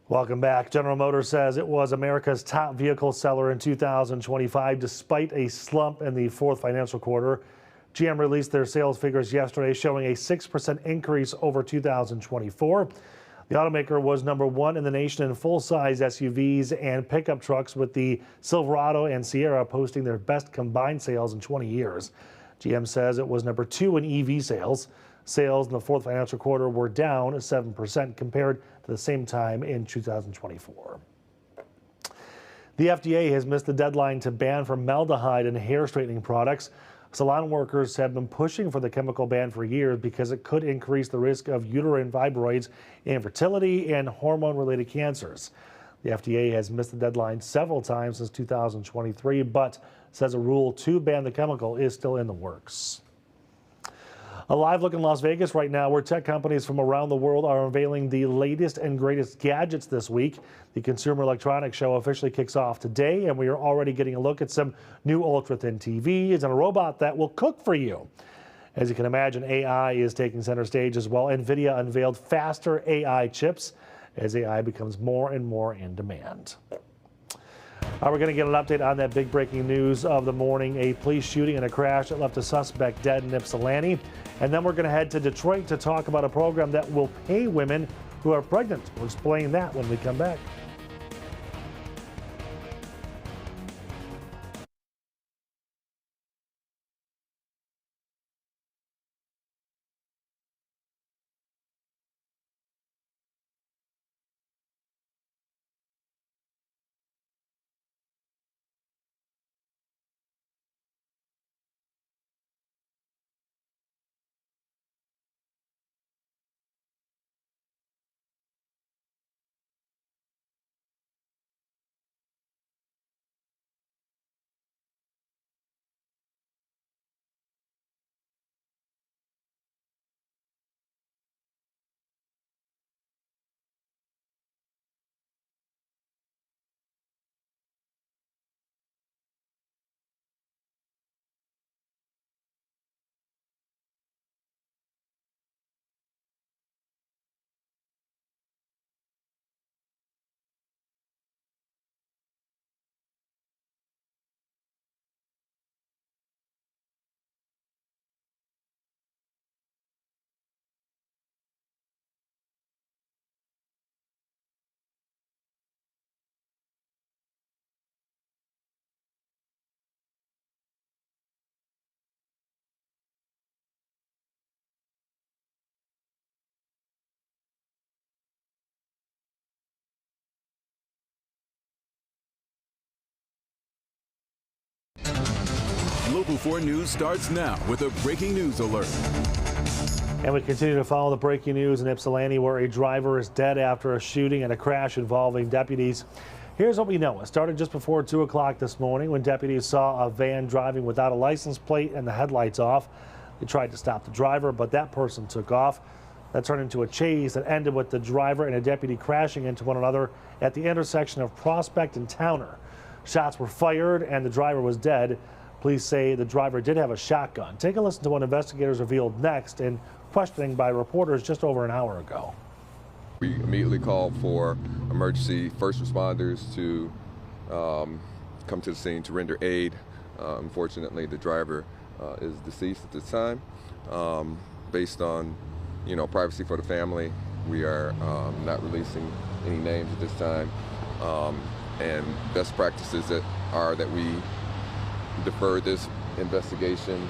Welcome back. General Motors says it was America's top vehicle seller in 2025 despite a slump in the fourth financial quarter. GM released their sales figures yesterday showing a 6% increase over 2024. The automaker was number one in the nation in full-size SUVs and pickup trucks, with the Silverado and Sierra posting their best combined sales in 20 years. GM says it was number two in EV sales. Sales in the fourth financial quarter were down 7% compared to the same time in 2024. The FDA has missed the deadline to ban formaldehyde in hair straightening products. Salon workers have been pushing for the chemical ban for years because it could increase the risk of uterine fibroids, infertility, and hormone-related cancers. The FDA has missed the deadline several times since 2023, but says a rule to ban the chemical is still in the works. A live look in Las Vegas right now, where tech companies from around the world are unveiling the latest and greatest gadgets this week. The Consumer Electronics Show officially kicks off today, and we are already getting a look at some new ultra-thin TVs and a robot that will cook for you. As you can imagine, AI is taking center stage as well. NVIDIA unveiled faster AI chips as AI becomes more and more in demand. We're going to get an update on that big breaking news of the morning, a police shooting and a crash that left a suspect dead in Ypsilanti. And then we're going to head to Detroit to talk about a program that will pay women who are pregnant. We'll explain that when we come back. Local 4 News starts now with a breaking news alert. And we continue to follow the breaking news in Ypsilanti, where a driver is dead after a shooting and a crash involving deputies. Here's what we know. It started just before 2 o'clock this morning when deputies saw a van driving without a license plate and the headlights off. They tried to stop the driver, but that person took off. That turned into a chase that ended with the driver and a deputy crashing into one another at the intersection of Prospect and Towner. Shots were fired and the driver was dead. Police say the driver did have a shotgun. Take a listen to what investigators revealed next in questioning by reporters just over an hour ago. We immediately called for emergency first responders to come to the scene to render aid. Unfortunately, the driver is deceased at this time. Based on, privacy for the family, we are not releasing any names at this time. And best practices that we defer this investigation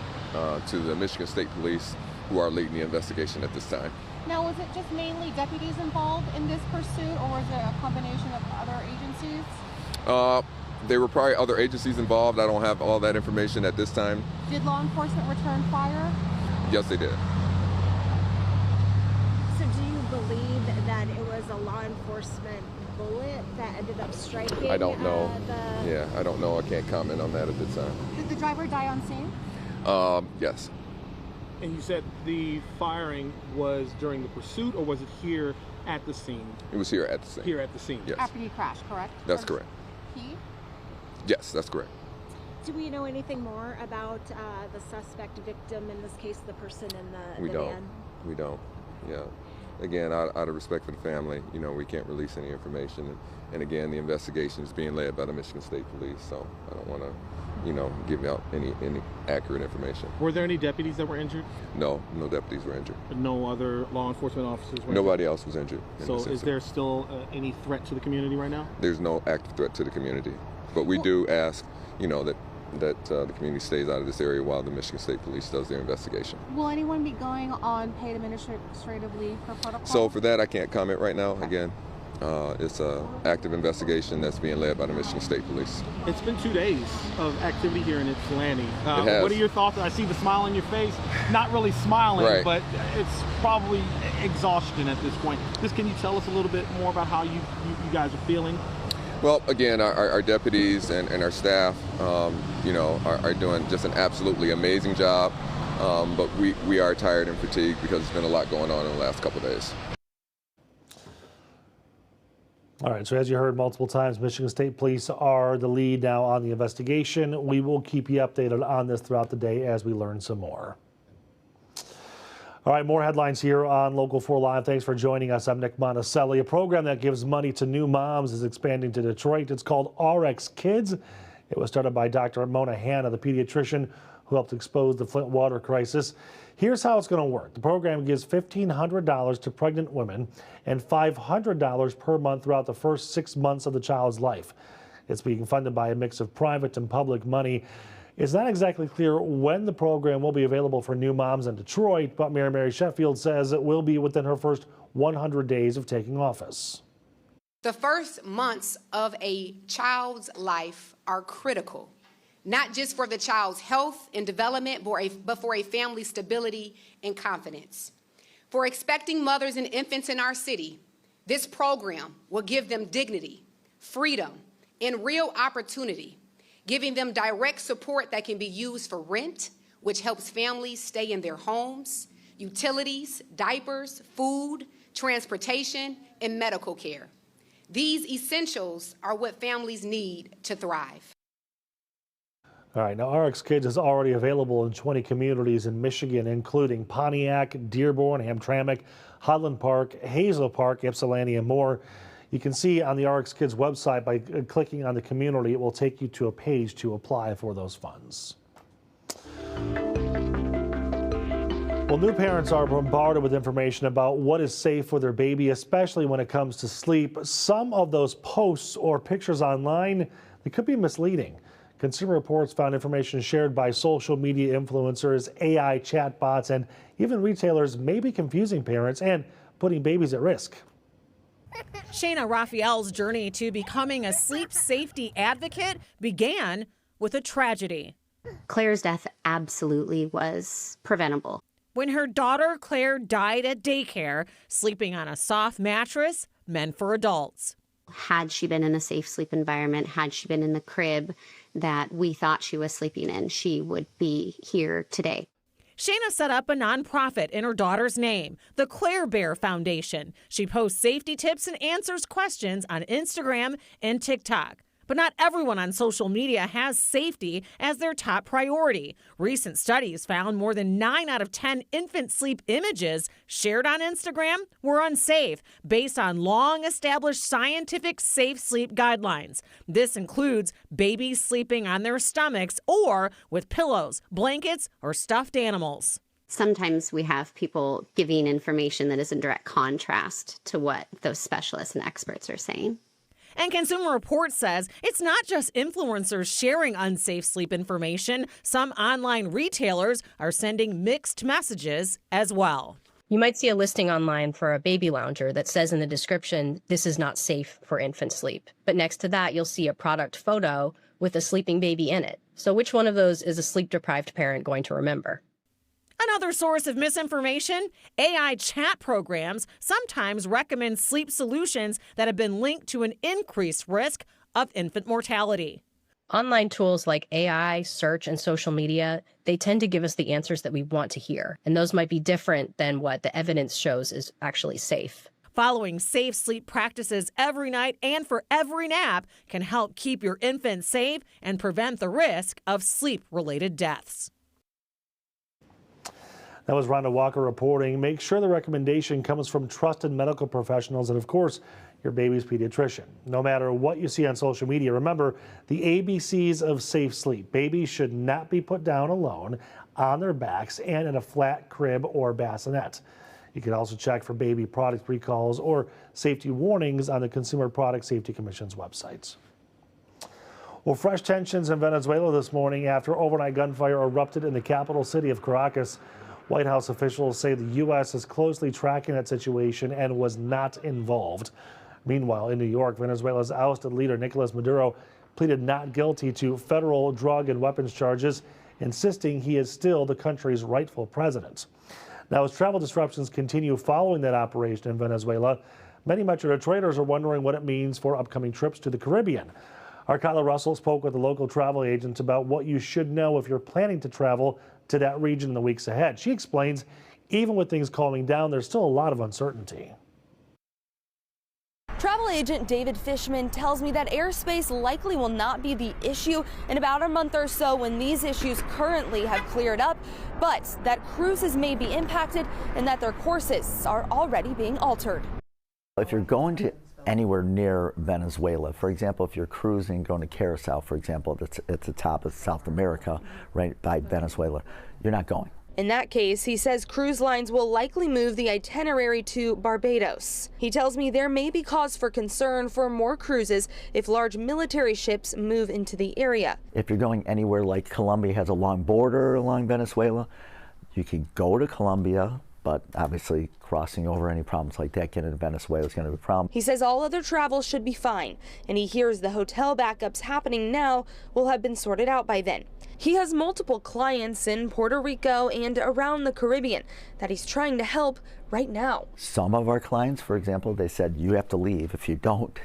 to the Michigan State Police, who are leading the investigation at this time. Now, was it just mainly deputies involved in this pursuit, or was it a combination of other agencies? There were probably other agencies involved. I don't have all that information at this time. Did law enforcement return fire? Yes, they did. So do you believe that it was a law enforcement bullet that ended up striking? I don't know. Yeah, I don't know. I can't comment on that at this time. Did the driver die on scene? Yes. And you said the firing was during the pursuit, or was it here at the scene? It was here at the scene. Here at the scene. Yes. After he crashed, correct? That's correct. He? Yes, that's correct. Do we know anything more about the suspect victim, in this case, the person in the We don't. van? We don't. Yeah. Again, out of respect for the family, we can't release any information. And again, the investigation is being led by the Michigan State Police, so I don't want to, give out any accurate information. Were there any deputies that were injured? No deputies were injured. No other law enforcement officers were Nobody else was injured. So is there still any threat to the community right now? There's no active threat to the community. But we do ask, that the community stays out of this area while the Michigan State Police does their investigation. Will anyone be going on paid administrative leave for protocol? So for that, I can't comment right now. Again, it's an active investigation that's being led by the Michigan State Police. It's been 2 days of activity here in Ypsilanti. It has. What are your thoughts? I see the smile on your face. Not really smiling, right, but it's probably exhaustion at this point. Can you tell us a little bit more about how you guys are feeling? Well, again, our deputies and our staff, are doing just an absolutely amazing job. But we are tired and fatigued because there's been a lot going on in the last couple of days. All right, so as you heard multiple times, Michigan State Police are the lead now on the investigation. We will keep you updated on this throughout the day as we learn some more. All right, more headlines here on Local 4 Live. Thanks for joining us. I'm Nick Monticelli. A program that gives money to new moms is expanding to Detroit. It's called RX Kids. It was started by Dr. Mona Hanna, the pediatrician who helped expose the Flint water crisis. Here's how it's going to work. The program gives $1,500 to pregnant women and $500 per month throughout the first 6 months of the child's life. It's being funded by a mix of private and public money. It's not exactly clear when the program will be available for new moms in Detroit, but Mary Sheffield says it will be within her first 100 days of taking office. The first months of a child's life are critical, not just for the child's health and development, but for a family's stability and confidence. For expecting mothers and infants in our city, this program will give them dignity, freedom, and real opportunity, giving them direct support that can be used for rent, which helps families stay in their homes, utilities, diapers, food, transportation, and medical care. These essentials are what families need to thrive. All right, now RX Kids is already available in 20 communities in Michigan, including Pontiac, Dearborn, Hamtramck, Highland Park, Hazel Park, Ypsilanti, and more. You can see on the RX Kids website by clicking on the community, it will take you to a page to apply for those funds. Well, new parents are bombarded with information about what is safe for their baby, especially when it comes to sleep. Some of those posts or pictures online, they could be misleading. Consumer Reports found information shared by social media influencers, AI chatbots, and even retailers may be confusing parents and putting babies at risk. Shayna Raphael's journey to becoming a sleep safety advocate began with a tragedy. Claire's death absolutely was preventable. When her daughter Claire died at daycare, sleeping on a soft mattress meant for adults. Had she been in a safe sleep environment, had she been in the crib that we thought she was sleeping in, she would be here today. Shayna set up a nonprofit in her daughter's name, the Claire Bear Foundation. She posts safety tips and answers questions on Instagram and TikTok. But not everyone on social media has safety as their top priority. Recent studies found more than 9 out of 10 infant sleep images shared on Instagram were unsafe based on long-established scientific safe sleep guidelines. This includes babies sleeping on their stomachs or with pillows, blankets, or stuffed animals. Sometimes we have people giving information that is in direct contrast to what those specialists and experts are saying. And Consumer Reports says it's not just influencers sharing unsafe sleep information. Some online retailers are sending mixed messages as well. You might see a listing online for a baby lounger that says in the description, "This is not safe for infant sleep." But next to that, you'll see a product photo with a sleeping baby in it. So which one of those is a sleep-deprived parent going to remember? Another source of misinformation, AI chat programs sometimes recommend sleep solutions that have been linked to an increased risk of infant mortality. Online tools like AI, search, and social media, they tend to give us the answers that we want to hear. And those might be different than what the evidence shows is actually safe. Following safe sleep practices every night and for every nap can help keep your infant safe and prevent the risk of sleep-related deaths. That was Rhonda Walker reporting. Make sure the recommendation comes from trusted medical professionals and, of course, your baby's pediatrician. No matter what you see on social media, remember the ABCs of safe sleep. Babies should not be put down alone on their backs and in a flat crib or bassinet. You can also check for baby product recalls or safety warnings on the Consumer Product Safety Commission's websites. Well, fresh tensions in Venezuela this morning after overnight gunfire erupted in the capital city of Caracas. White House officials say the U.S. is closely tracking that situation and was not involved. Meanwhile, in New York, Venezuela's ousted leader Nicolas Maduro pleaded not guilty to federal drug and weapons charges, insisting he is still the country's rightful president. Now, as travel disruptions continue following that operation in Venezuela, many Metro Detroiters are wondering what it means for upcoming trips to the Caribbean. Our Kyla Russell spoke with a local travel agent about what you should know if you're planning to travel to that region in the weeks ahead. She explains, even with things calming down, there's still a lot of uncertainty. Travel agent David Fishman tells me that airspace likely will not be the issue in about a month or so when these issues currently have cleared up, but that cruises may be impacted and that their courses are already being altered. If you're going to anywhere near Venezuela, for example, if you're cruising, going to Curacao, for example, that's at the top of South America, right by Venezuela, you're not going. In that case, he says cruise lines will likely move the itinerary to Barbados. He tells me there may be cause for concern for more cruises if large military ships move into the area. If you're going anywhere like Colombia has a long border along Venezuela, you can go to Colombia, but obviously crossing over any problems like that, getting to Venezuela is going to be a problem. He says all other travel should be fine, and he hears the hotel backups happening now will have been sorted out by then. He has multiple clients in Puerto Rico and around the Caribbean that he's trying to help right now. Some of our clients, for example, they said, you have to leave. If you don't,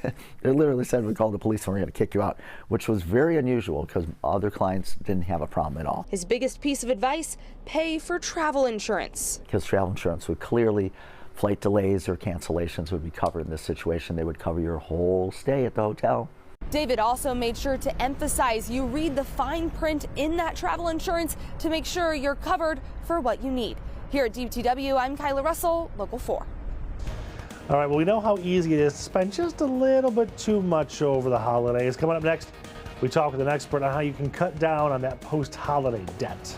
they literally said, we called the police and we're going to kick you out, which was very unusual because other clients didn't have a problem at all. His biggest piece of advice, pay for travel insurance. Because travel insurance would clearly, flight delays or cancellations would be covered in this situation. They would cover your whole stay at the hotel. David also made sure to emphasize you read the fine print in that travel insurance to make sure you're covered for what you need. Here at DTW, I'm Kyla Russell, Local 4. All right, well, we know how easy it is to spend just a little bit too much over the holidays. Coming up next, we talk with an expert on how you can cut down on that post-holiday debt.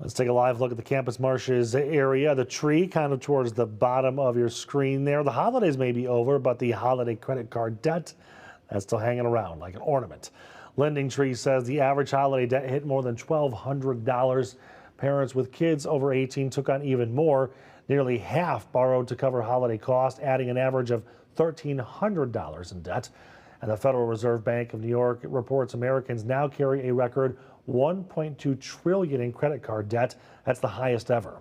Let's take a live look at the Campus Marshes area. The tree kind of towards the bottom of your screen there. The holidays may be over, but the holiday credit card debt, that's still hanging around like an ornament. Lending Tree says the average holiday debt hit more than $1,200. Parents with kids over 18 took on even more. Nearly half borrowed to cover holiday costs, adding an average of $1,300 in debt. And the Federal Reserve Bank of New York reports Americans now carry a record $1.2 trillion in credit card debt. That's the highest ever.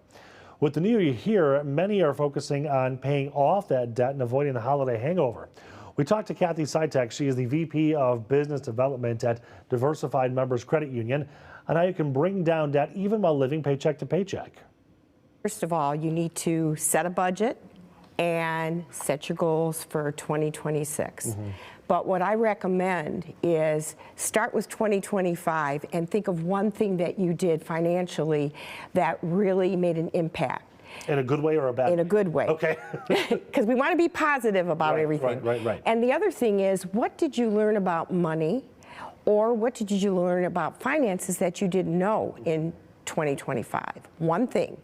With the new year here, many are focusing on paying off that debt and avoiding the holiday hangover. We talked to Kathy Sitek. She is the VP of Business Development at Diversified Members Credit Union, on how you can bring down debt even while living paycheck to paycheck. First of all, you need to set a budget and set your goals for 2026. But what I recommend is start with 2025 and think of one thing that you did financially that really made an impact. In a good way or a bad way? In a good way. Okay. Because we want to be positive about everything. Right. And the other thing is, what did you learn about money, or what did you learn about finances that you didn't know in 2025? One thing.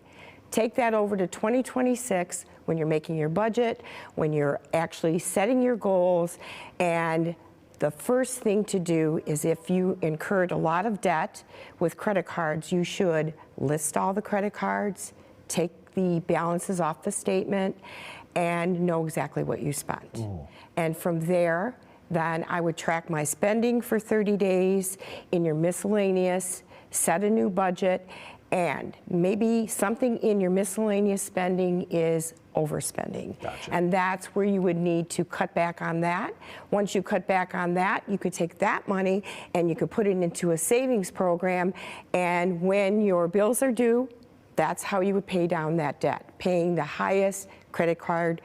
Take that over to 2026 when you're making your budget, when you're actually setting your goals. And the first thing to do is, if you incurred a lot of debt with credit cards, you should list all the credit cards, take the balances off the statement, and know exactly what you spent. And from there, then I would track my spending for 30 days in your miscellaneous, set a new budget, and maybe something in your miscellaneous spending is overspending. Gotcha. And that's where you would need to cut back on that. Once you cut back on that, you could take that money and you could put it into a savings program, and when your bills are due, that's how you would pay down that debt, paying the highest credit card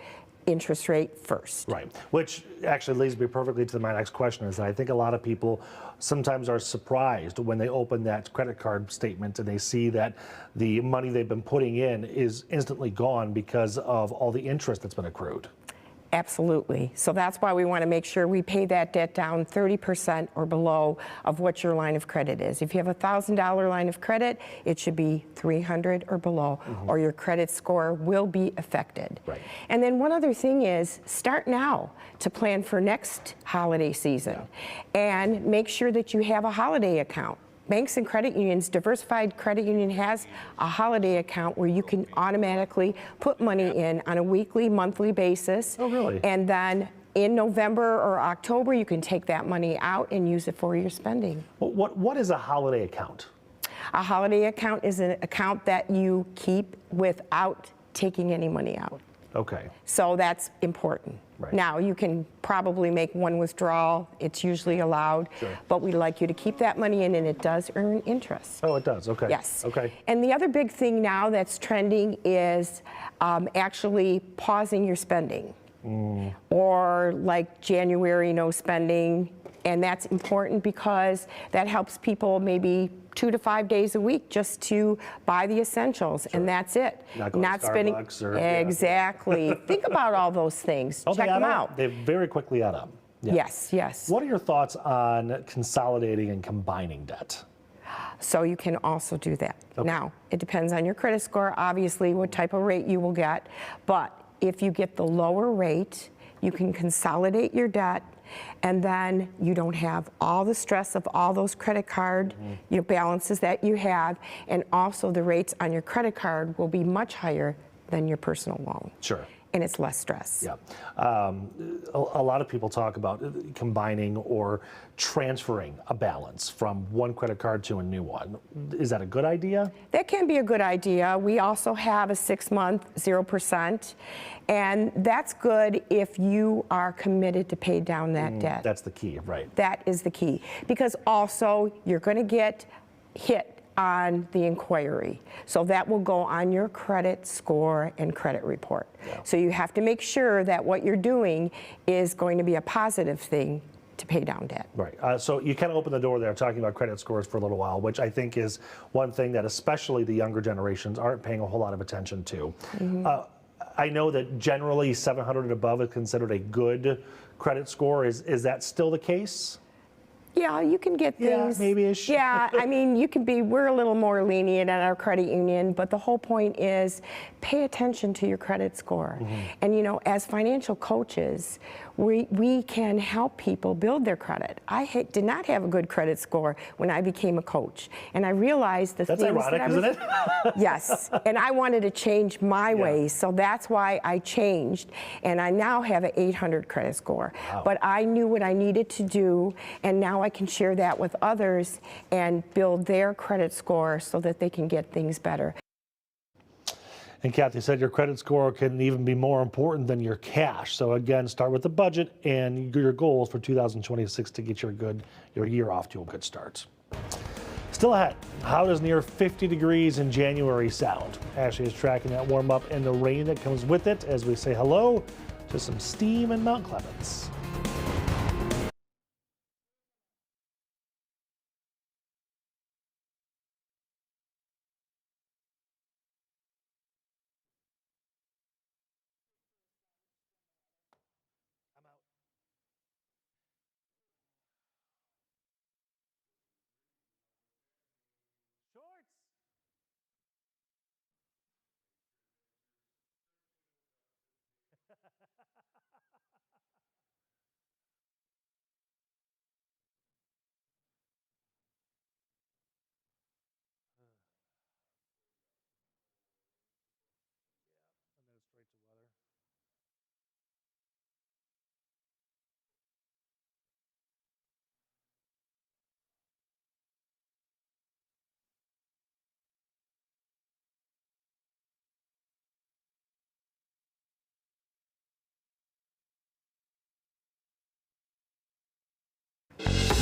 interest rate first. Right, which actually leads me perfectly to my next question, is that I think a lot of people sometimes are surprised when they open that credit card statement and they see that the money they've been putting in is instantly gone because of all the interest that's been accrued. Absolutely. So that's why we want to make sure we pay that debt down 30% or below of what your line of credit is. If you have a $1,000 line of credit, it should be $300 or below, or your credit score will be affected. Right. And then one other thing is, start now to plan for next holiday season, and make sure that you have a holiday account. Banks and credit unions, Diversified Credit Union has a holiday account where you can automatically put money in on a weekly, monthly basis. Oh, really? And then in November or October, you can take that money out and use it for your spending. What is a holiday account? A holiday account is an account that you keep without taking any money out. Okay. So that's important. Right. Now, you can probably make one withdrawal. It's usually allowed. Sure. But we'd like you to keep that money in, and it does earn interest. Oh, it does. Okay. Yes. Okay. And the other big thing now that's trending is actually pausing your spending. Or like January, no spending. And that's important because that helps people maybe 2 to 5 days a week just to buy the essentials, and that's it. Not spending. Exactly. Think about all those things. Oh, Check them out. They very quickly add up. Yeah. Yes. What are your thoughts on consolidating and combining debt? So you can also do that. Now, it depends on your credit score, obviously, what type of rate you will get. But if you get the lower rate, you can consolidate your debt, and then you don't have all the stress of all those credit card balances that you have, and also the rates on your credit card will be much higher than your personal loan. Sure. And it's less stress. Yeah. A lot of people talk about combining or transferring a balance from one credit card to a new one. Is that a good idea? That can be a good idea. We also have a 6-month 0%, and that's good if you are committed to pay down that debt. That's the key, right? That is the key, because also you're going to get hit on the inquiry. So that will go on your credit score and credit report. So you have to make sure that what you're doing is going to be a positive thing to pay down debt. Right. So you kind of open the door there talking about credit scores for a little while, which I think is one thing that especially the younger generations aren't paying a whole lot of attention to. I know that generally 700 and above is considered a good credit score. Is that still the case? Yeah, you can get things. Yeah, maybe-ish. Yeah, I mean, we're a little more lenient at our credit union, but the whole point is pay attention to your credit score. And, you know, as financial coaches, we can help people build their credit. I did not have a good credit score when I became a coach. And I realized the That's things ironic, that I was, isn't it? Yes, and I wanted to change my ways, so that's why I changed. And I now have an 800 credit score. Wow. But I knew what I needed to do, and now I can share that with others and build their credit score so that they can get things better. And Kathy said your credit score can even be more important than your cash. So again, start with the budget and your goals for 2026 to get your year off to a good start. Still ahead, how does near 50 degrees in January sound? Ashley is tracking that warm up and the rain that comes with it as we say hello to some steam in Mount Clemens.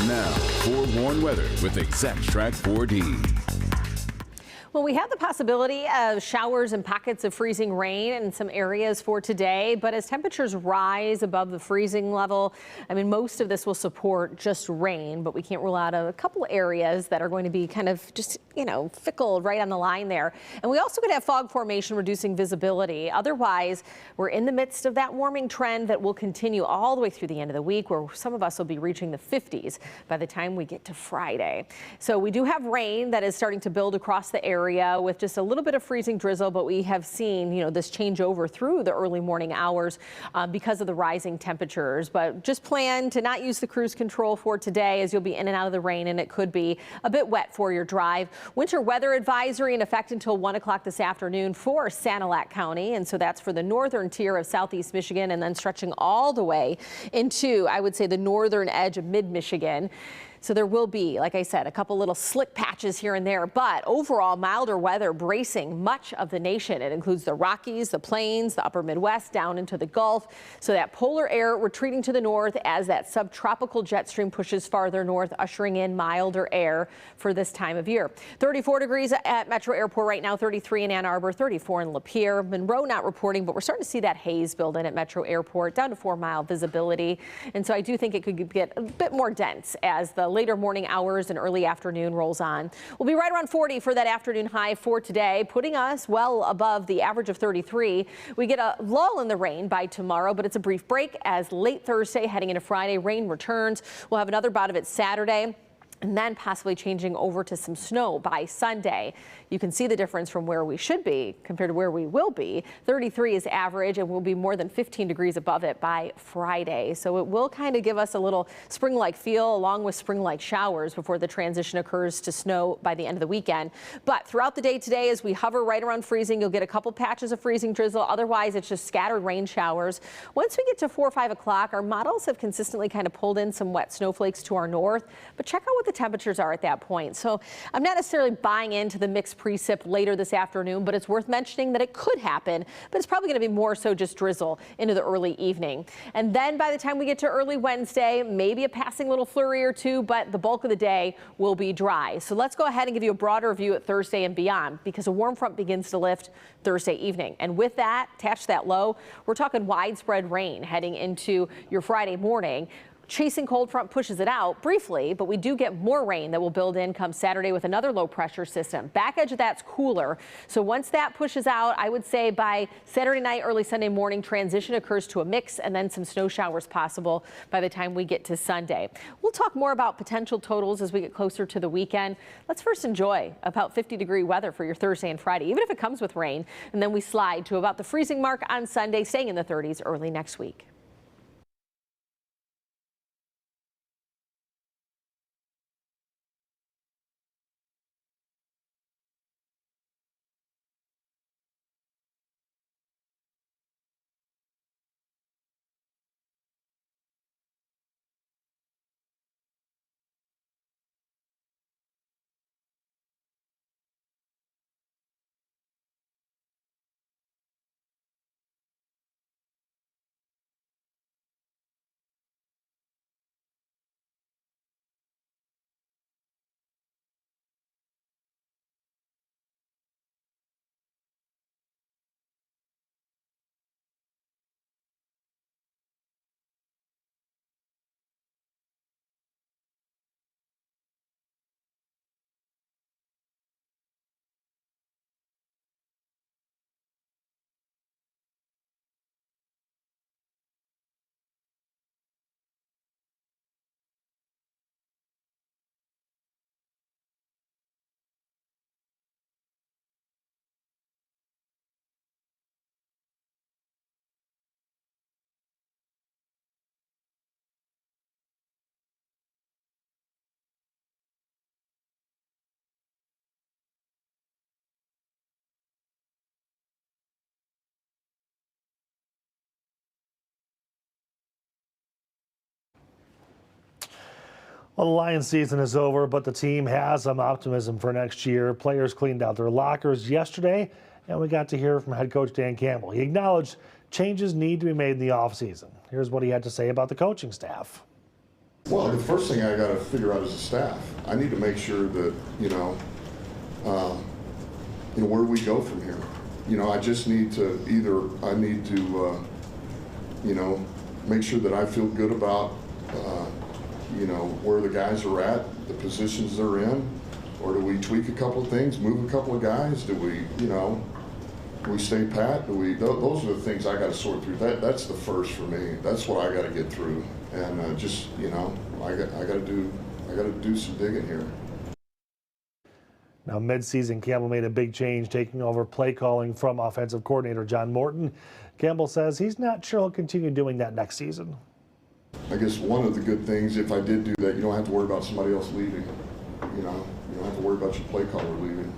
Now, forewarned weather with Exact Track 4D. Well, we have the possibility of showers and pockets of freezing rain in some areas for today, but as temperatures rise above the freezing level, I mean, most of this will support just rain, but we can't rule out a couple areas that are going to be kind of just, you know, fickle right on the line there. And we also could have fog formation reducing visibility. Otherwise, we're in the midst of that warming trend that will continue all the way through the end of the week, where some of us will be reaching the 50s by the time we get to Friday. So we do have rain that is starting to build across the area with just a little bit of freezing drizzle, but we have seen, you know, this changeover through the early morning hours because of the rising temperatures. But just plan to not use the cruise control for today, as you'll be in and out of the rain, and it could be a bit wet for your drive. Winter weather advisory in effect until 1 o'clock this afternoon for Sanilac County, and so that's for the northern tier of southeast Michigan and then stretching all the way into, I would say, the northern edge of mid-Michigan. So there will be, like I said, a couple little slick patches here and there, but overall milder weather bracing much of the nation. It includes the Rockies, the Plains, the upper Midwest, down into the Gulf. So that polar air retreating to the north as that subtropical jet stream pushes farther north, ushering in milder air for this time of year. 34 degrees at Metro Airport right now, 33 in Ann Arbor, 34 in Lapeer. Monroe not reporting, but we're starting to see that haze build in at Metro Airport, down to 4-mile visibility. And so I do think it could get a bit more dense as the later morning hours and early afternoon rolls on. We'll be right around 40 for that afternoon high for today, putting us well above the average of 33. We get a lull in the rain by tomorrow, but it's a brief break as late Thursday heading into Friday, rain returns. We'll have another bout of it Saturday, and then possibly changing over to some snow by Sunday. You can see the difference from where we should be compared to where we will be. 33 is average, and we'll be more than 15 degrees above it by Friday. So it will kind of give us a little spring-like feel along with spring-like showers before the transition occurs to snow by the end of the weekend. But throughout the day today, as we hover right around freezing, you'll get a couple patches of freezing drizzle. Otherwise, it's just scattered rain showers. Once we get to 4 or 5 o'clock, our models have consistently kind of pulled in some wet snowflakes to our north. But check out what the temperatures are at that point. So I'm not necessarily buying into the mixed precip later this afternoon, but it's worth mentioning that it could happen, but it's probably going to be more so just drizzle into the early evening. And then by the time we get to early Wednesday, maybe a passing little flurry or two, but the bulk of the day will be dry. So let's go ahead and give you a broader view at Thursday and beyond, because a warm front begins to lift Thursday evening. And with that, attached to that low, we're talking widespread rain heading into your Friday morning. chasing cold front pushes it out briefly, but we do get more rain that will build in come Saturday with another low pressure system. Back edge of that's cooler. So once that pushes out, I would say by Saturday night, early Sunday morning, transition occurs to a mix and then some snow showers possible by the time we get to Sunday. We'll talk more about potential totals as we get closer to the weekend. Let's first enjoy about 50-degree weather for your Thursday and Friday, even if it comes with rain. And then we slide to about the freezing mark on Sunday, staying in the 30s early next week. Well, the Lions season is over, but the team has some optimism for next year. Players cleaned out their lockers yesterday, and we got to hear from head coach Dan Campbell. He acknowledged changes need to be made in the offseason. Here's what he had to say about the coaching staff. Well, the first thing I got to figure out is the staff. I need to make sure that, where we go from here. I just need to make sure that I feel good about where the guys are at, the positions they're in, or do we tweak a couple of things, move a couple of guys? Do we, do we stay pat? Those are the things I got to sort through. That's the first for me. That's what I got to get through, and I got to do some digging here. Now, mid-season, Campbell made a big change, taking over play calling from offensive coordinator John Morton. Campbell says he's not sure he'll continue doing that next season. I guess one of the good things, if I did do that, you don't have to worry about somebody else leaving. You don't have to worry about your play caller leaving.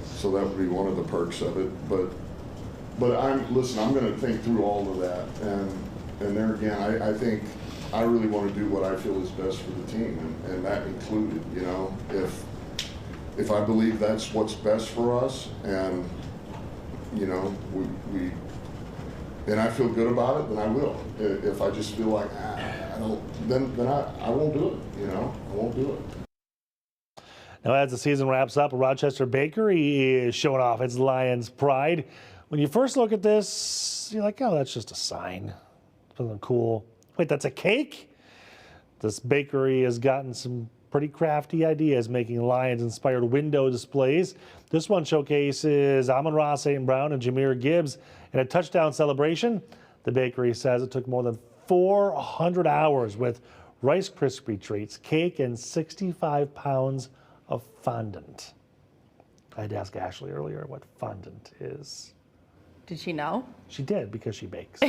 So that would be one of the perks of it. But I'm going to think through all of that, and there again, I think I really want to do what I feel is best for the team, and that included, if I believe that's what's best for us, and and I feel good about it, then I will. If I just feel like I don't, then I won't do it. I won't do it. Now, as the season wraps up, Rochester Bakery is showing off its Lions pride. When you first look at this, you're like, oh, that's just a sign. Something cool. Wait, that's a cake? This bakery has gotten some pretty crafty ideas, making Lions-inspired window displays. This one showcases Amon-Ra St. Brown and Jameer Gibbs in a touchdown celebration. The bakery says it took more than 400 hours with Rice Krispie treats, cake, and 65 pounds of fondant. I had to ask Ashley earlier what fondant is. Did she know? She did, because she bakes.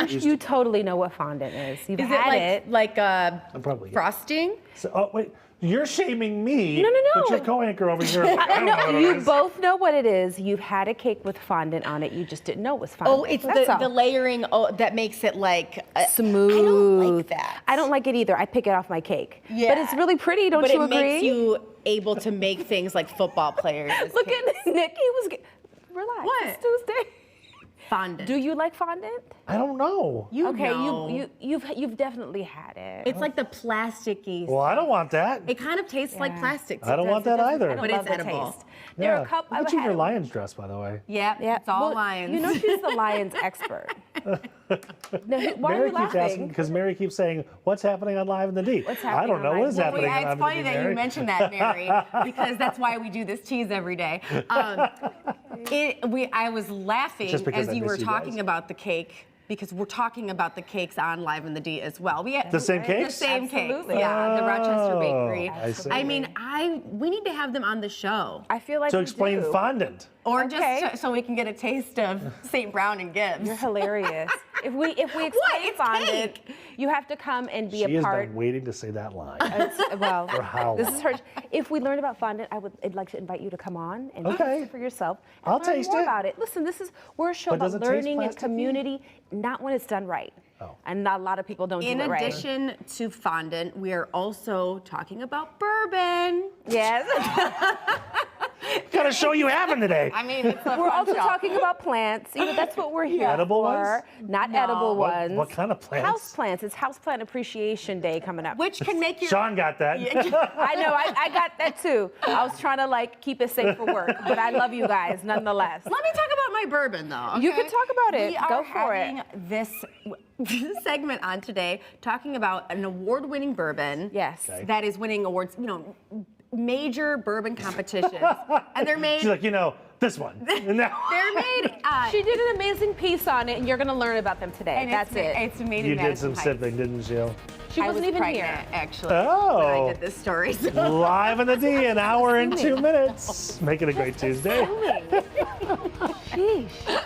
You totally know what fondant is. You've Is had it like probably frosting? So, oh, wait, you're shaming me. No. But your co-anchor over here. I don't know what it you is. both know what it is. You've had a cake with fondant on it. You just didn't know it was fondant. Oh, it's That's all. the layering that makes it like smooth. I don't like that. I don't like it either. I pick it off my cake. Yeah. But it's really pretty, don't you agree? But it makes you able to make things like football players. Look at Nick. He was. Relax. What? It's Tuesday. Fondant. Do you like fondant? I don't know. You've definitely had it. It's like the plasticky. Well, I don't want that. It kind of tastes like plastic. I don't want that either. But it's edible. There are a couple. Look at you in your Lion's dress, by the way. Yeah, it's all Lions. You know she's the Lions expert. No, why are you laughing? Because Mary keeps saying, "What's happening on Live in the D?" What's happening I don't know what is happening on Live It's in the funny D, that Mary. you mentioned that, Mary, because that's why we do this tease every day. I was laughing Just because as I you miss were you talking guys. about the cake. Because we're talking about the cakes on Live in the D as well. We had The same The cakes? same cakes, Absolutely. yeah. The Rochester Oh, Bakery. I see. I mean, we need to have them on the show. I feel like To we explain do. fondant. Or Okay. just so we can get a taste of St. Brown and Gibbs. You're hilarious. If we explain It's fondant, cake. you have to come and be She a has part. been waiting to say that line. Well, For how this long? is her. If we learn about fondant, I'd like to invite you to come on and taste it for yourself. And I'll learn taste more it. about it. Listen, we're a show But does about it taste learning and plasticky? community, not when it's done right. Oh. And not a lot of people don't do In it right. addition to fondant, we are also talking about bourbon. Yes. What kind of show you having today? I mean, it's a We're fun also show. talking about plants. You know, that's what we're here Edible for. ones? Not No. edible ones. What kind of plants? House plants. It's Houseplant Appreciation Day coming up. Which can make your... Sean got that. I know, I got that too. I was trying to keep it safe for work, but I love you guys nonetheless. Let me talk about my bourbon, though. You okay? can talk about it. We are Go for it. having this segment on today talking about an award-winning bourbon. Yes. Okay. That is winning awards, major bourbon competitions. And they're made... She's like, this one. And now- They're made... She did an amazing piece on it, and you're going to learn about them today. and That's it. It's made You in did Madison some Heights. sipping, didn't you? She I wasn't was even pregnant, here. actually, when I Oh. did this story. So. Live in the D, an hour and 2 minutes. Make it a great Tuesday. Sheesh.